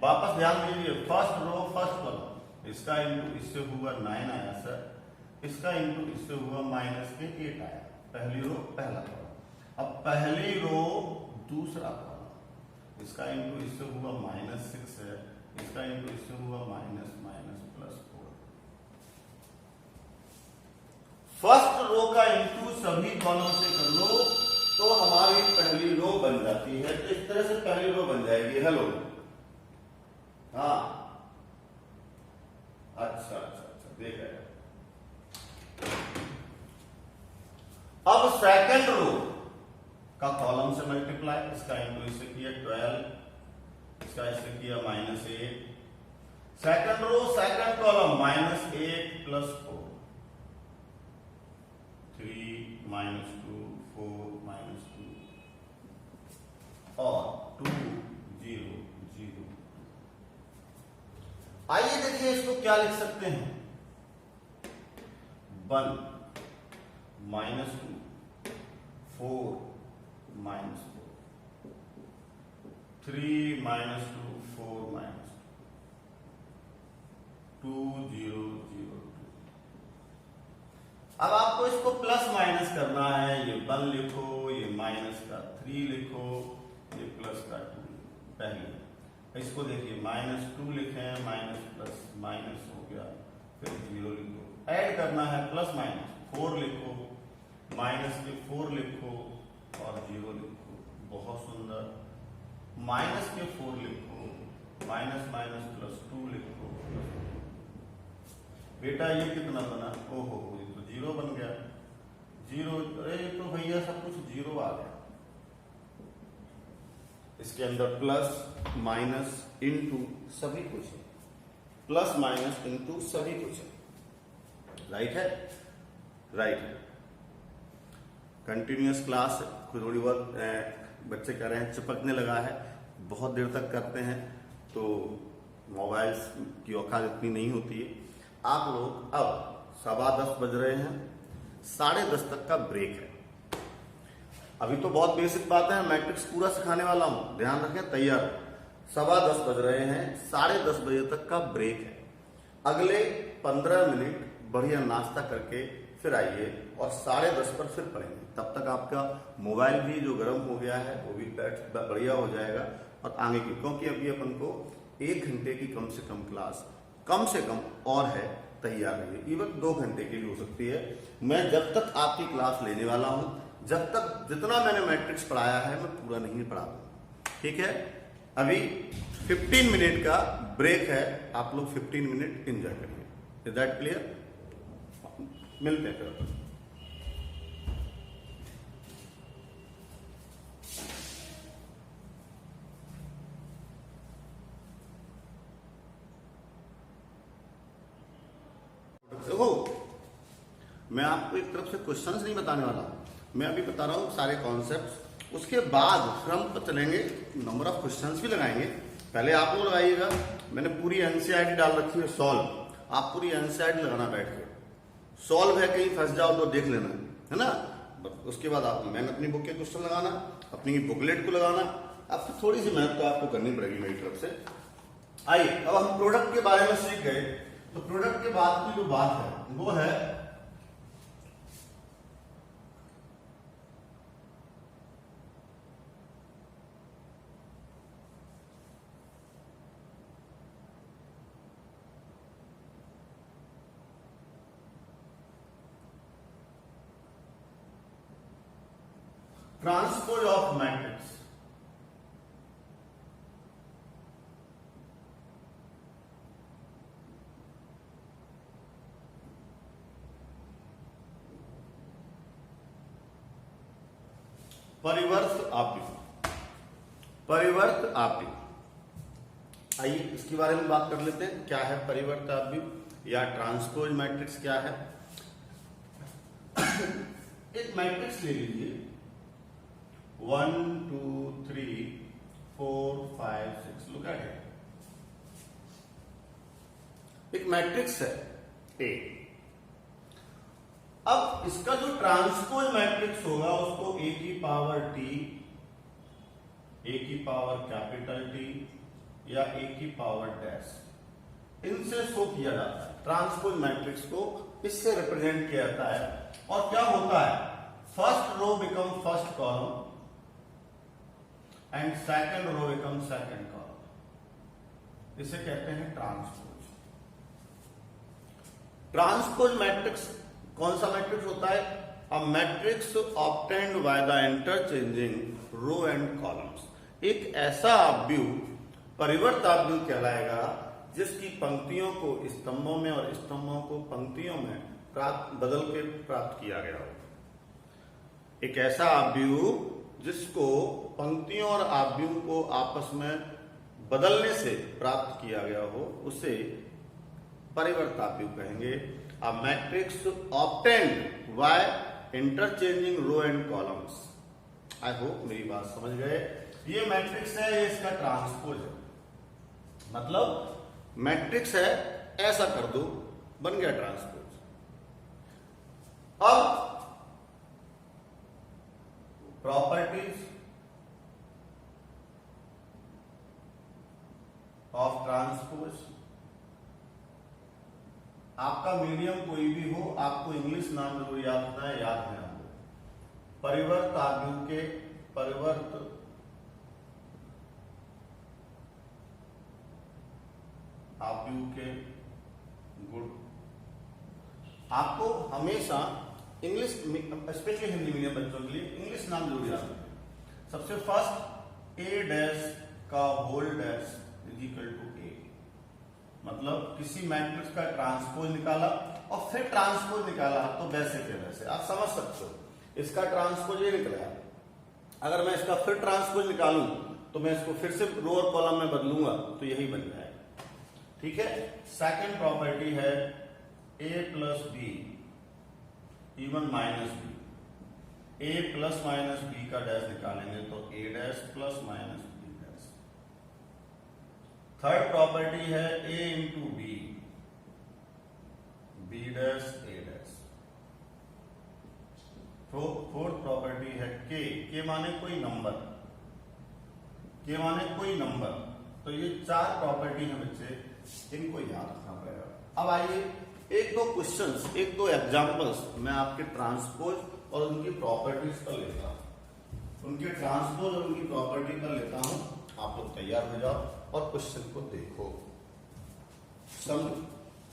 वापस ध्यान दीजिए। फर्स्ट रो फर्स्ट कॉलम, इसका इंटू इससे हुआ 9 आया सर, इसका इंटू इससे हुआ -8 आया। पहली रो पहला कॉलम, अब पहली रो दूसरा कॉलम, इसका इंटू इससे हुआ -6 है, इसका इंटू इससे हुआ -+4। फर्स्ट रो का इंटू सभी कॉलम से कर लो तो हमारी पहली रो बन जाती है। तो इस तरह से पहली रो बन जाएगी। हेलो, हाँ, अच्छा, देख रहे हैं। अब सेकंड रो का कॉलम से मल्टीप्लाई, इसका इंटू इससे किया 12, इसका इससे किया -8। सेकंड रो सेकंड कॉलम -8 + 4, 3 - 2 4 - 2 और 2 आइए देखिए इसको क्या लिख सकते हैं, 1 -2 4 -4 3 -2 4 -2 0 0 2। अब आपको इसको प्लस माइनस करना है, ये 1 लिखो, ये माइनस का 3 लिखो, ये प्लस का 2 पहले। इसको देखिए -2 लिखें, माइनस प्लस माइनस हो गया, फिर 0 लिखो, ऐड करना है प्लस माइनस, 4 लिखो, माइनस के 4 लिखो और 0 लिखो, बहुत सुंदर। माइनस के 4 लिखो, माइनस माइनस प्लस 2 लिखो, बेटा ये कितना बना, ओहो ये तो 0 बन गया, 0, अरे तो भैया सब कुछ 0 आ गया। इसके अंदर प्लस माइनस इनटू सभी कुछ है, प्लस माइनस इनटू सभी कुछ है, राइट है, राइट है। कंटिन्यूअस क्लास थोड़ी बहुत बच्चे कह रहे हैं चिपकने लगा है, बहुत देर तक करते हैं तो मोबाइल की औकात इतनी नहीं होती है। आप लोग अब 10:15 बज रहे हैं, 10:30 तक का ब्रेक है। अभी तो बहुत बेसिक बात है, मैट्रिक्स पूरा सिखाने वाला हूं, ध्यान रखें, तैयार। 10:15 बज रहे हैं, 10:30 बजे तक का ब्रेक है। अगले 15 मिनट बढ़िया नाश्ता करके फिर आइए और 10:30 पर फिर पढ़ेंगे। तब तक आपका मोबाइल भी जो गर्म हो गया है वो भी बढ़िया हो जाएगा और आगे की, क्योंकि अभी अपन को 1 घंटे की कम से कम क्लास कम से कम और है, तैयार रहिए। इवन 2 घंटे की भी हो सकती है। मैं जब तक आपकी क्लास लेने वाला हूं, जब तक जितना मैंने मैट्रिक्स पढ़ाया है मैं पूरा नहीं पढ़ा दूंगा, ठीक है। अभी 15 मिनट का ब्रेक है, आप लोग 15 मिनट एंजॉय करिए। Is that clear? मिलते हैं फिर। देखो, मैं आपको एक तरफ से क्वेश्चंस नहीं बताने वाला, मैं अभी बता रहा हूं सारे कॉन्सेप्ट्स। उसके बाद फिर हम पर चलेंगे, नंबर ऑफ क्वेश्चंस भी लगाएंगे। पहले आप लोग लगाइएगा, मैंने पूरी एनसीईआरटी डाल रखी है, सॉल्व। आप पूरी एनसीईआरटी लगाना बैठ के, सॉल्व है, कहीं फंस जाओ तो देख लेना, है ना। उसके बाद आप मैंने अपनी बुक के क्वेश्चन लगाना, अपनी बुकलेट को लगाना। अब तो थोड़ी सी मेहनत तो आपको करनी पड़ेगी मेरी तरफ से। आइए, अब हम प्रोडक्ट के बारे में सीख गए, तो प्रोडक्ट के बाद की जो बात है वो है ट्रांसपोज ऑफ मैट्रिक्स। परिवर्त आव्यूह, परिवर्त आव्यूह। आइए इसके बारे में बात कर लेते हैं, क्या है परिवर्त आव्यूह या ट्रांसपोज मैट्रिक्स क्या है। एक मैट्रिक्स ले लीजिए, 1 2 3 4 5 6, लुक एट इट। एक मैट्रिक्स है ए। अब इसका जो ट्रांसपोज मैट्रिक्स होगा उसको ए की पावर टी, ए की पावर कैपिटल टी या ए की पावर डैश, इनसे शो किया जाता है। ट्रांसपोज मैट्रिक्स को इससे रिप्रेजेंट किया जाता है। और क्या होता है, first row become first column and second row become second column, इसे कहते हैं ट्रांसपोज। ट्रांसपोज मैट्रिक्स कौन सा मैट्रिक्स होता है? A matrix obtained by the interchanging row and columns. एक ऐसा आव्यूह परिवर्त आव्यूह कहलाएगा जिसकी पंक्तियों को स्तंभों में और स्तंभों को पंक्तियों में बदल के प्राप्त किया गया हो। एक ऐसा आव्यूह जिसको पंक्तियों और आव्यूह को आपस में बदलने से प्राप्त किया गया हो, उसे परिवर्त आव्यूह कहेंगे। A matrix obtained by interchanging row and columns। I hope मेरी बात समझ गए। ये मैट्रिक्स है, ये इसका ट्रांसपोज है। मतलब मैट्रिक्स है, ऐसा कर दो, बन गया ट्रांसपोज। अब प्रॉपर्टीज ऑफ ट्रांसपोज, आपका मीडियम कोई भी हो, आपको इंग्लिश नाम जरूर याद होना है, याद है आपको। परिवर्त आव्यूह के परिवर्त आव्यूह के गुण, आपको हमेशा इंग्लिश, स्पेशली हिंदी मीडियम बच्चों के लिए इंग्लिश नाम जरूर याद रखें। सबसे फर्स्ट ए डैश का whole dash is equal to A, मतलब किसी मैट्रिक्स का ट्रांसपोज निकाला और फिर ट्रांसपोज निकाला, तो वैसे के वैसे आप समझ सकते हो। इसका ट्रांसपोज ये निकला, अगर मैं इसका फिर ट्रांसपोज निकालूं तो मैं इसको फिर से रो और कॉलम में बदलूंगा तो यही बन जाएगा। ठीक है। सेकंड प्रॉपर्टी है A plus B even minus B, A plus minus B का डैश निकालेंगे तो A dash plus minus B dash. Third property है A into B, B dash A dash. Fourth property है के माने कोई नंबर, के माने कोई नंबर। तो ये चार प्रॉपर्टी है बच्चे, इनको याद रखना पड़ेगा। अब आइए एक दो क्वेश्चंस, एक दो एग्जांपल्स मैं आपके ट्रांसपोज और उनकी प्रॉपर्टीज पर लेता हूं, उनके ट्रांसपोज और उनकी प्रॉपर्टी पर लेता हूं। आप लोग तैयार हो जाओ और क्वेश्चन को देखो, समझो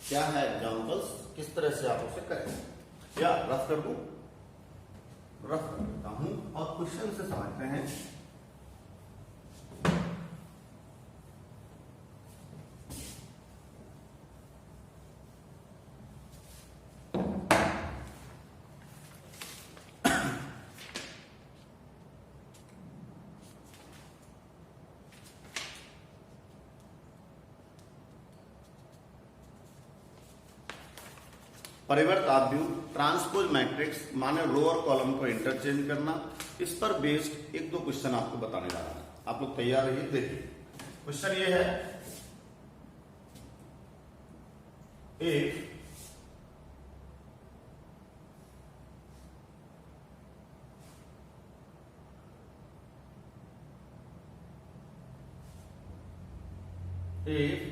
क्या है एग्जांपल्स, किस तरह से आप उसे करें। या रफ कर दूं, रफ कर देता हूं और क्वेश्चन से समझते हैं। परिवर्त आव्यूह ट्रांसपोज मैट्रिक्स माने रो और कॉलम को इंटरचेंज करना, इस पर बेस्ड एक दो क्वेश्चन आपको बताने जा रहा है। आप लोग तैयार रहिए। देखिए क्वेश्चन ये है, एक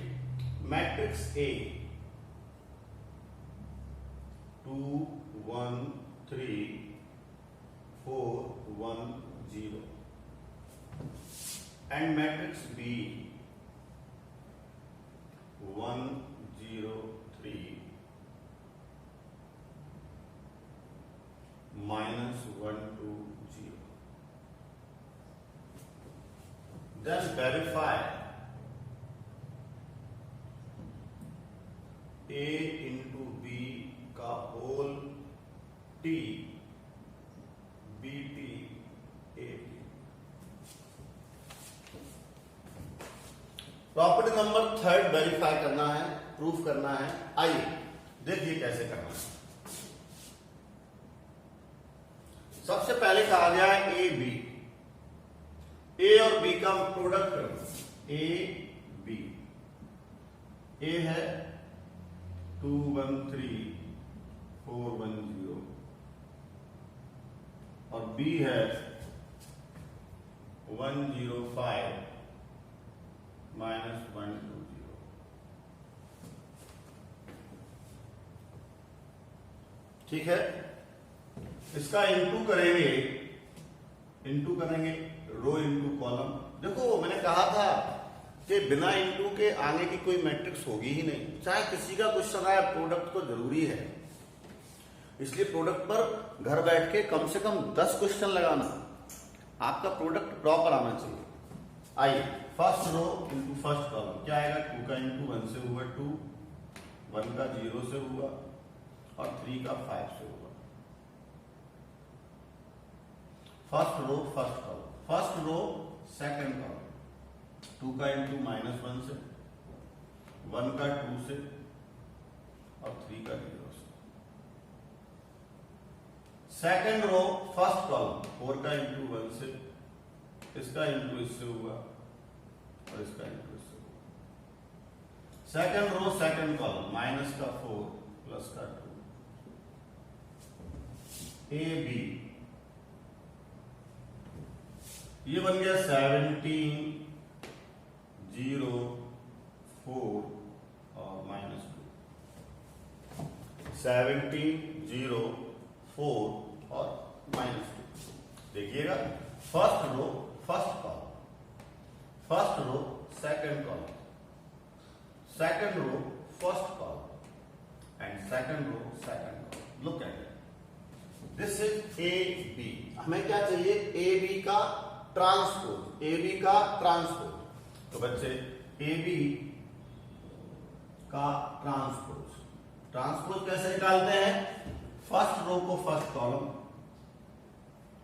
matrix A 2 1 3 4 1 0 and matrix B 1 0 3 minus 1 2 0. Then verify A into B का whole T BT AT। Property number third verify करना है, प्रूफ करना है। आइए देखिए कैसे करना है। सबसे पहले कहा गया है ए बी, ए और बी का प्रोडक्ट करो। ए बी, ए है 2 1 3 4 1 0 और बी है 1 0 5 minus 1 2 0। ठीक है, इसका इंटू करेंगे, इंटू करेंगे रो इंटू कॉलम। देखो मैंने कहा था कि बिना इंटू के आगे की कोई मैट्रिक्स होगी ही नहीं। चाहे किसी का क्वेश्चन आया, प्रोडक्ट तो जरूरी है, इसलिए प्रोडक्ट पर घर बैठ के कम से कम 10 क्वेश्चन लगाना, आपका प्रोडक्ट प्रॉपर आना चाहिए। आइए first row into first column क्या आएगा, 2 का इंटू 1 से हुआ 2, 1 का 0 से हुआ और 3 का 5 से हुआ। First row first column, first row second column, 2 का इंटू -1 से, 1 का 2 से और 3 का 0 से। सेकंड रो फर्स्ट कॉलम, 4 का इंटू 1 से, इसका इंटू इससे हुआ और इसका इंटू इससे हुआ। Second row second column minus का 4 प्लस का 2, ए बी, ये बन गया 17 0 4 और माइनस 2, 17 0 4 और माइनस 2। देखिएगा first row first column, first row second column, second row first column and second row second column. Look at it, this is A B. हमें क्या चाहिए? ए बी का ट्रांसपोज, ए बी का transpose. तो बच्चे A B का transpose, transpose कैसे निकालते हैं? फर्स्ट रो को first column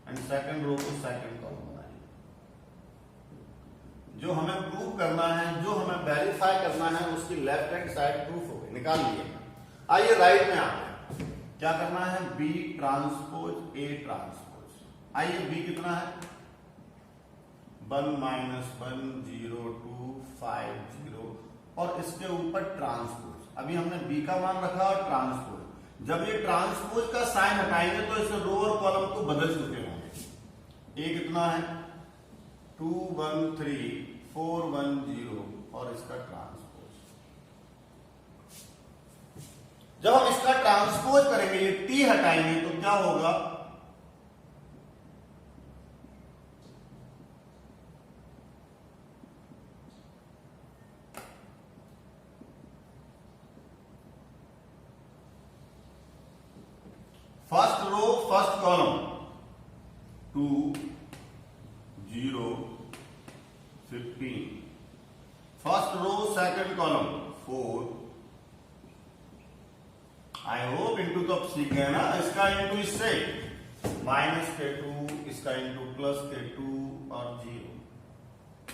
and second row को सेकंड कॉलम बनाइए। जो हमें प्रूव करना है, जो हमें वेरीफाई करना है, उसकी लेफ्ट हैंड साइड प्रूफ हो गई, निकाल लिए। आइए राइट में आते हैं। क्या करना है? B transpose A transpose. आइए बी कितना है? 1 -1 0 2 5 0 और इसके ऊपर ट्रांसपोज। अभी हमने बी का मान रखा और ट्रांसपोज। जब ये ट्रांसपोज का साइन हटाएंगे तो इसे रो और कॉलम को बदल चुके होंगे। ए कितना है? 2 1 3 4 1 0 और इसका ट्रांसपोज। जब हम इसका ट्रांसपोज करेंगे, ये टी हटाएंगे तो क्या होगा? First row first column 2 0 15, first row second column 4। I hope into तो अब सीख गए ना। इसका इंटू इससे माइनस के 2, इसका इंटू प्लस के 2 और 0,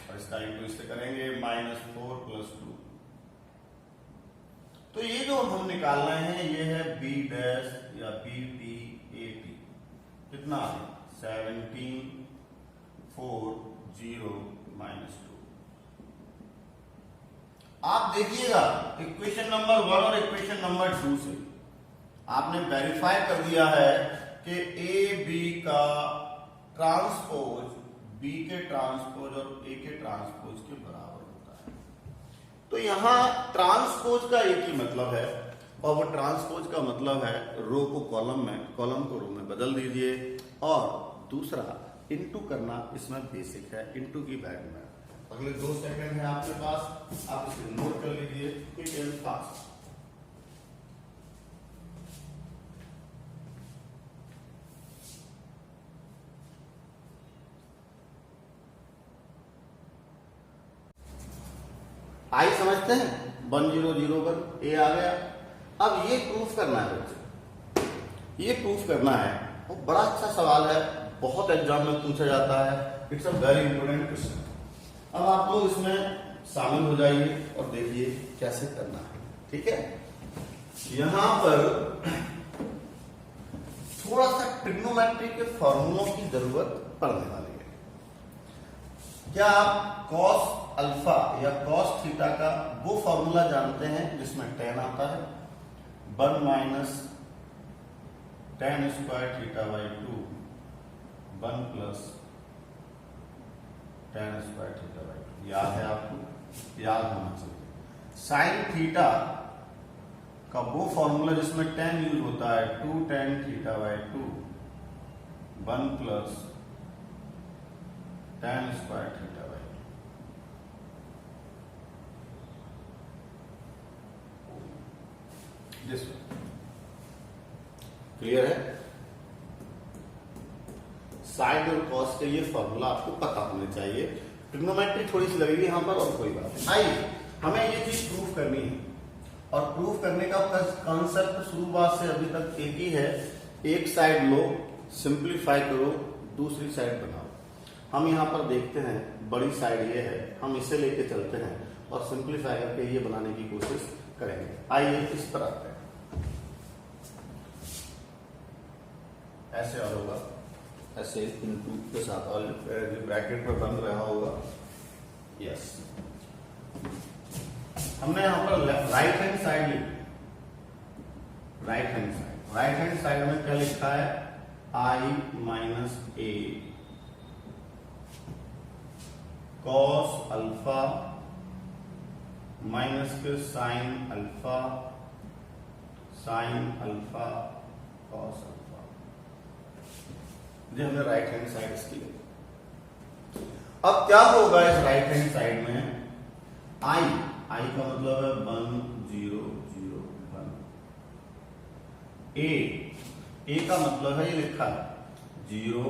और इसका इंटू इससे करेंगे -4 + 2। तो ये जो हम निकाल रहे हैं ये है बी डैश या बी टी ए टी। कितना है? 17 4 0 -2। आप देखिएगा इक्वेशन नंबर 1 और इक्वेशन नंबर 2 से आपने वेरीफाई कर दिया है कि ए बी का ट्रांसपोज बी के ट्रांसपोज और ए के ट्रांसपोज के बराबर होता है। तो यहां ट्रांसपोज का एक ही मतलब है, और वो ट्रांसपोज का मतलब है रो को कॉलम में, कॉलम को रो में बदल दीजिए। और दूसरा इनटू करना इसमें बेसिक है, इनटू की बैग में। अगले 2 सेकंड है आपके पास, आप इसे नोट कर लीजिए क्विक एंड फास्ट। आई समझते हैं? 1 0 0 पर ए आ गया। अब ये प्रूफ करना है बच्चे, ये प्रूफ करना है। वो बड़ा अच्छा सवाल है, बहुत एग्जाम में पूछा जाता है। It's a very important question. अब आप लोग इसमें शामिल हो जाइए और देखिए कैसे करना है। ठीक है, यहां पर थोड़ा सा ट्रिग्नोमेट्री के फॉर्मूलों की जरूरत पड़ने वाली है। क्या आप कॉस अल्फा या कॉस थीटा का वो फॉर्मूला जानते हैं जिसमें tan आता है? 1 - tan square theta by 2 1 + tan square theta by 2। याद है आपको? याद होना चाहिए। साइन थीटा का वो फॉर्मूला जिसमें tan यूज होता है 2 tan theta by 2 1 + tan square theta by 2। This clear है? साइन और कॉस के ये फॉर्मूला आपको पता होने चाहिए। ट्रिग्नोमेट्री थोड़ी सी लगेगी यहां पर और कोई बात नहीं। आइए हमें ये चीज प्रूफ करनी है, और प्रूफ करने का कॉन्सेप्ट शुरुआत से अभी तक एक ही है। एक साइड लो, सिंप्लीफाई करो, दूसरी साइड बनाओ। हम यहां पर देखते हैं बड़ी साइड ये है, हम इसे लेके चलते हैं और सिंप्लीफाई करके ये बनाने की कोशिश करेंगे। आइए इस पर आते हैं। ऐसे और होगा, ऐसे इनटू के साथ और ब्रैकेट में बंद रहा होगा। यस, हमने यहां पर राइट हैंड साइड लिखी, राइट हैंड साइड में क्या लिखा है, आई माइनस ए कॉस अल्फा माइनस के साइन अल्फा कॉस अल्फा। ये हमने राइट हैंड साइड इसकी। अब क्या होगा इस राइट हैंड साइड में, आई का मतलब है 1 0 0 1, ए का मतलब है ये लिखा है 0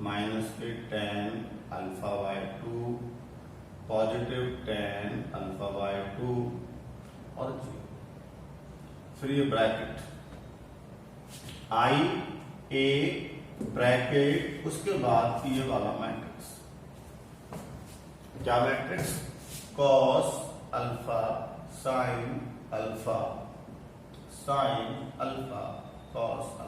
माइनस के tan alpha by 2 positive tan alpha by 2 और 0, फिर ये ब्रैकेट आई ए ब्रैकेट, उसके बाद ये वाला मैट्रिक्स, क्या matrix, cos alpha sine alpha cos alpha.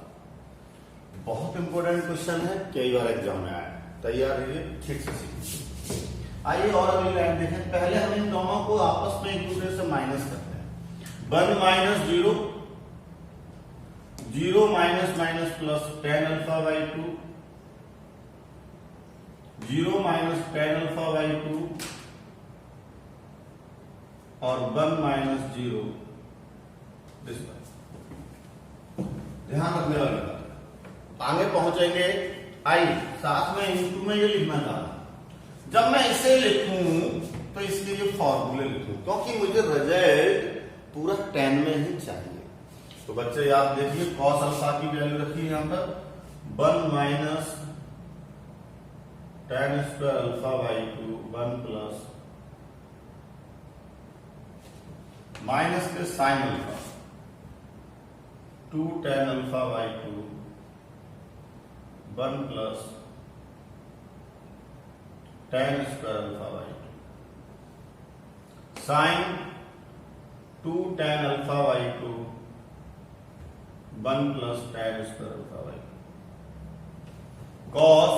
बहुत इंपॉर्टेंट क्वेश्चन है, कई बार एग्जाम में आया, तैयार रहिए, ठीक से सीखिए। आइए और अगली लाइन देखें। पहले हम इन दोनों को आपस में एक दूसरे से माइनस करते हैं। 1 minus 0 0 minus minus plus tan alpha by 2 0 minus tan alpha by 2 और 1 माइनस 0 दिस वन। ध्यान रखने वाली बात, आगे पहुंचेंगे। आई साथ में इनटू में ये लिखना चाह रहा हूं। जब मैं इसे लिखूं तो इसके ये फॉर्मूले लिखूं, क्योंकि मुझे रिजल्ट पूरा 10 में ही चाहिए। तो बच्चे याद देखिए, कॉस अल्फा की वैल्यू रखी है यहां पर 1 minus tan square alpha by 2 1 plus minus के sine alpha 2 tan alpha by 2 1 plus tan square alpha by 2 sine 2 tan alpha by 2 1 plus tan square alpha by 2 cos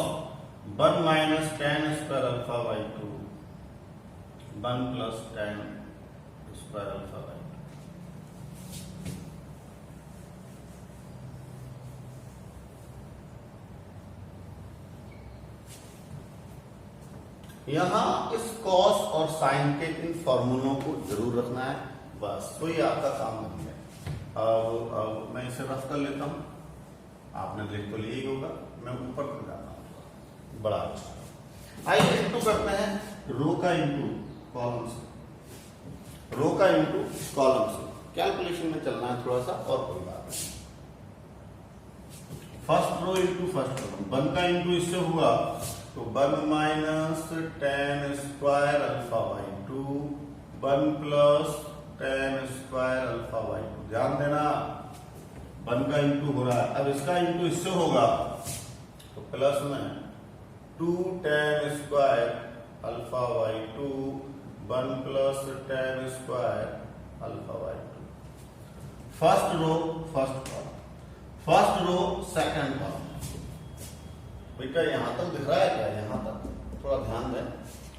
1 minus tan square alpha by 2 1 plus tan square alpha by 2। यहां इस cos और sign के इन फॉर्मूलों को जरूर रखना है, बस कोई आपका काम नहीं है। अब मैं इसे रफ कर लेता हूं, आपने देख तो लिया ही होगा, मैं ऊपर कर जाता हूं, बड़ा अच्छा। आइए इंटू करते हैं रो का इंटू कॉलम से, रो का इंटू कॉलम से। कैलकुलेशन में चलना है थोड़ा सा, और कोई बात नहीं। First row into first row, 1 का इंटू इससे हुआ तो 1 minus tan square alpha by 2 1 plus tan square alpha by 2। ध्यान देना, 1 का इंटू हो रहा है, अब इसका इंटू इससे होगा तो प्लस में 2 tan square alpha by 2 1 plus tan square alpha by 2। First row first column, first row second column. बेटा यहां तक दिख रहा है क्या, यहां तक थोड़ा ध्यान दें,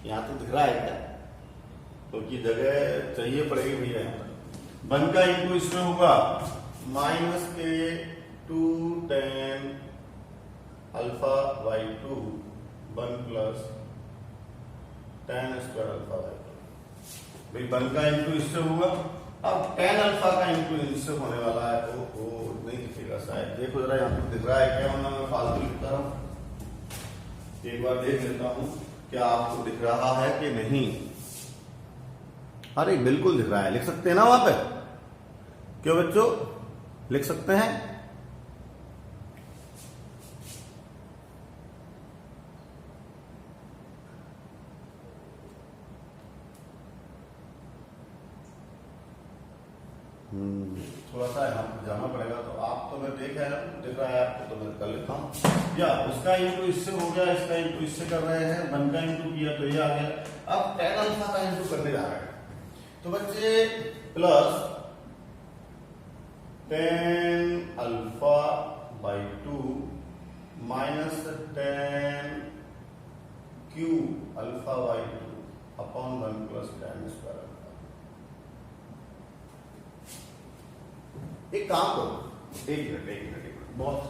यहां तक दिख रहा है क्या, क्योंकि तो जगह चाहिए पड़ेगी भैया। यहां तक 1 का इंटू इसमें होगा माइनस के 2 tan alpha by 2 1 plus tan square alpha by 2। भाई 1 का इंटू इससे हुआ, अब tan अल्फा का इंटू इससे होने वाला है। ओहो, नहीं दिखेगा शायद, देखो जरा यहां पर दिख रहा है क्या, वरना मैं फालतू लिखता रहा। एक बार देख लेता हूं क्या आपको दिख रहा है कि नहीं। अरे बिल्कुल दिख रहा है, लिख सकते हैं ना वहां पे, क्यों बच्चों, लिख सकते हैं। थोड़ा सा यहाँ जाना पड़ेगा, तो आप तो मैं दिख रहा है आपको, तो मैं कर लेता हूँ। या उसका इंटू इससे हो गया, इसका इंटू इससे कर रहे हैं, 1 का इंटू किया तो ये आ गया। अब tan अल्फा का इंटू करने जा रहे हैं, तो बच्चे plus tan alpha by 2 minus tan Q alpha by 2 upon 1 plus tan square alpha. एक काम करो, एक मिनट, बहुत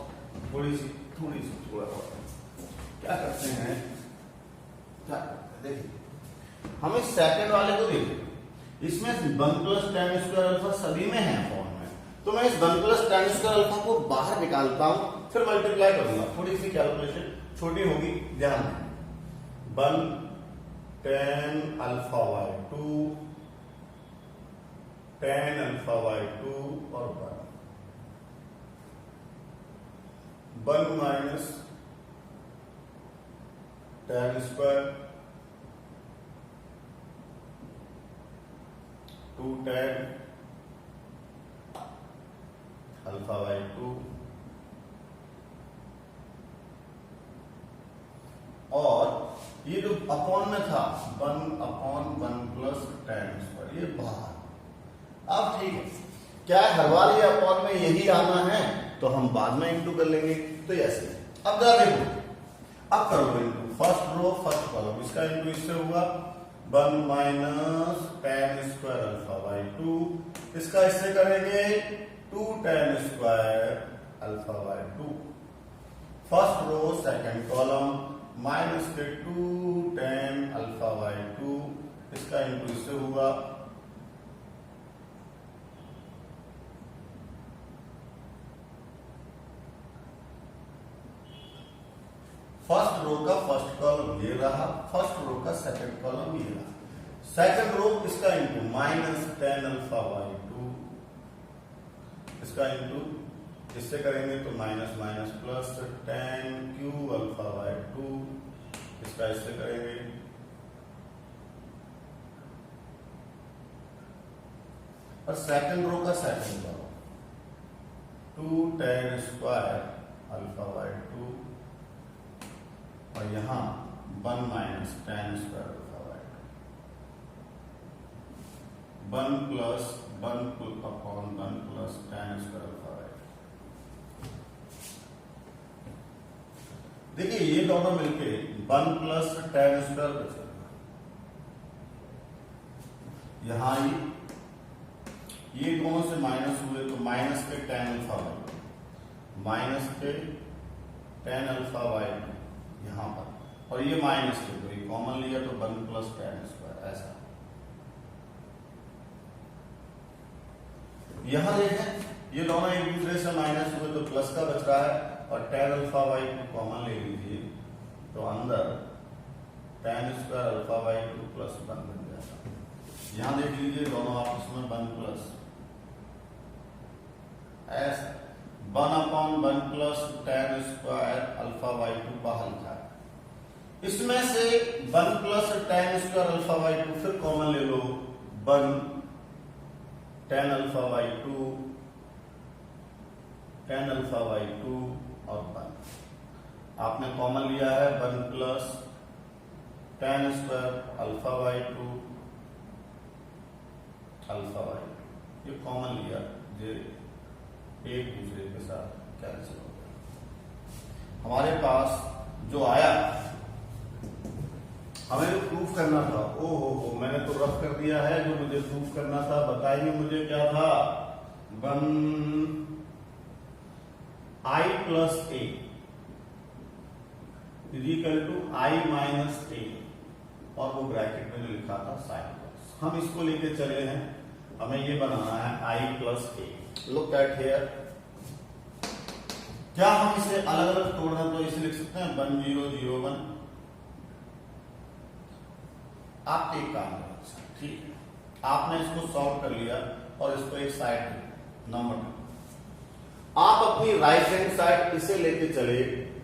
थोड़ा क्या करते हैं, देखिए हम इस सेकंड वाले को देखें, इसमें 1 प्लस tan स्क्वायर अल्फा सभी में है फॉर्म में, तो मैं इस 1 प्लस tan स्क्वायर अल्फा को बाहर निकालता हूं, फिर मल्टीप्लाई करूंगा, थोड़ी सी कैलकुलेशन छोटी होगी, ध्यान दें। 1 tan alpha by 2 tan alpha by 2 और 1 minus tan square 2 tan alpha by 2 और ये जो अपॉन में था 1/1 प्लस tan स्क्वायर, ये बाहर। अब ठीक है, क्या हर बार ये अपॉन में यही आना है, तो हम बाद में इंटू कर लेंगे, तो ऐसे। अब जरा देखो, अब करो into, first row first column, इसका इंटू इससे हुआ 1 minus tan square alpha by 2, इसका इससे करेंगे 2 tan square alpha by 2, first row second column minus के 2 tan अल्फा बाय 2, इसका इंटू इससे हुआ फर्स्ट रो का फर्स्ट कॉलम ये रहा, फर्स्ट रो का सेकंड कॉलम ये रहा, सेकंड रो इसका into minus tan alpha by 2, इसका इंटू इससे करेंगे तो minus minus plus tan cube alpha by 2, इसका इससे करेंगे और सेकंड रो का second column 2 tan square alpha by 2 और यहां 1 minus tan square alpha bye 1 plus 1 upon 1 plus tan square alpha by 2। देखिए ये दोनों मिलके 1 प्लस tan स्क्वायर बचेगा, यहां ये दोनों से माइनस हुए तो माइनस के tan अल्फा बाय 2, माइनस के tan अल्फा बाय 2 यहां पर, और ये माइनस के तो ये कॉमन लिया तो 1 प्लस tan स्क्वायर, ऐसा। यहां देखें ये दोनों एक दूसरे से माइनस हुए तो प्लस का बच रहा है, और tan अल्फा बाय 2 कॉमन ले लीजिए तो अंदर tan square alpha by 2 plus 1 बन जाता। यहां देख लीजिए दोनों आपस में 1 प्लस ऐसा 1/1 plus tan square alpha by 2 बाहर लिखा है, इसमें से 1 plus tan square alpha by 2 फिर कॉमन ले लो, 1 tan alpha by 2 tan alpha by 2 और 1 आपने कॉमन लिया है 1 plus tan square alpha by 2 alpha by 2, ये कॉमन लिया, ये एक दूसरे के साथ कैंसिल हो गया। हमारे पास जो आया, हमें जो प्रूफ करना था, ओ मैंने तो रफ कर दिया है, जो मुझे प्रूफ करना था बताइए मुझे क्या था, 1 i plus a is equal to i minus a, और वो ब्रैकेट में जो लिखा था साइन प्लस, हम इसको लेके चले हैं, हमें ये बनाना है i plus a। Look at here, क्या हम इसे अलग अलग तोड़ना, तो इसे लिख सकते हैं 1 0 0 1। आप एक काम करें, ठीक है, आपने इसको सॉल्व कर लिया और इसको एक साइड नंबर, आप अपनी राइट हैंड साइड इसे लेके चले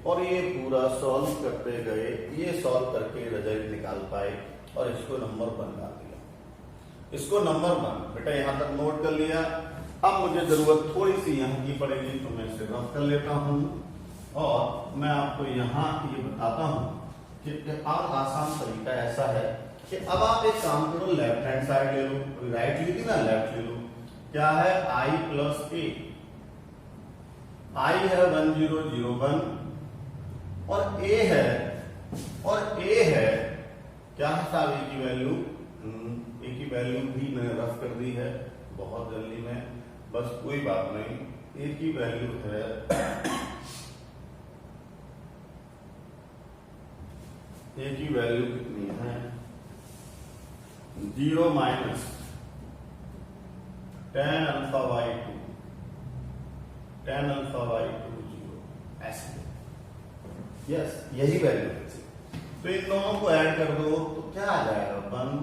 और ये पूरा सॉल्व करते गए, ये सॉल्व करके रिजल्ट निकाल पाए और इसको नंबर 1 डाल दिया, इसको नंबर 1 बेटा यहां तक नोट कर लिया। अब मुझे जरूरत थोड़ी सी यहाँ की पड़ेगी तो मैं इसे रफ कर लेता हूं और मैं आपको यहाँ ये बताता हूं कि और आसान तरीका ऐसा है कि अब आप एक काम करो, लेफ्ट हैंड साइड ले लो, राइट ली थी ना, लेफ्ट ले लो, क्या है i प्लस a, i है 1 0 0 1 और a है क्या है साहब, a की वैल्यू, a की वैल्यू भी मैंने रफ कर दी है बहुत जल्दी में, बस कोई बात नहीं, ए की वैल्यू है ए की वैल्यू कितनी है 0 माइनस tan अल्फा बाई 2 0 ऐसे। यस, यही वैल्यू है। तो इन दोनों को ऐड कर दो तो क्या आ जाएगा 1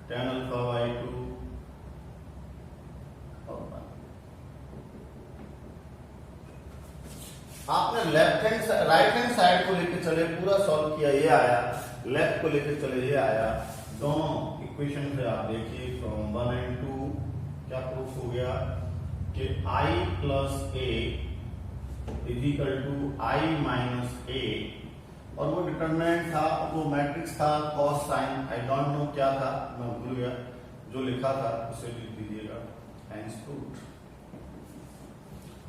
tan अल्फा बाई 2 और 1। आपने राइट हैंड साइड को लेके चले, पूरा सॉल्व किया, ये आया, लेफ्ट को लेके चले, ये आया। दोनों इक्वेशन से आप देखिए फ्रॉम 1 and 2 क्या प्रूफ हो गया कि I plus A is equal to I minus A, और वो डिटरमिनेंट था, वो मैट्रिक्स था cos sine, I don't know क्या था, मैं भूल गया, जो लिखा था उसे लिख दीजिएगा, हैंस प्रूव्ड।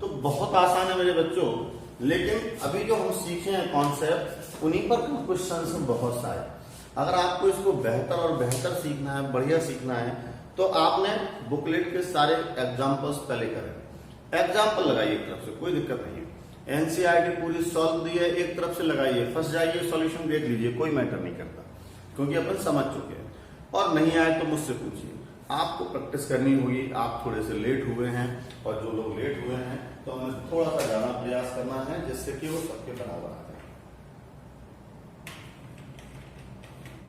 तो बहुत आसान है मेरे बच्चों, लेकिन अभी जो हम सीखे हैं कॉन्सेप्ट, उन्हीं पर क्वेश्चन बहुत सारे। अगर आपको इसको बेहतर और बेहतर सीखना है, बढ़िया सीखना है, तो आपने बुकलेट के सारे एग्जाम्पल्स पहले करें। एग्जाम्पल लगाइए एक तरफ से, कोई दिक्कत नहीं है। एनसीईआरटी पूरी सॉल्व दी है, एक तरफ से लगाइए, फंस जाइए, सॉल्यूशन देख लीजिए, कोई मैटर नहीं करता, क्योंकि अपन समझ चुके हैं। और नहीं आए तो मुझसे पूछिए, आपको प्रैक्टिस करनी होगी। आप थोड़े से लेट हुए हैं, और जो लोग लेट हुए हैं तो हमें थोड़ा सा ज्यादा प्रयास करना है, जिससे कि वो सबके बराबर आए।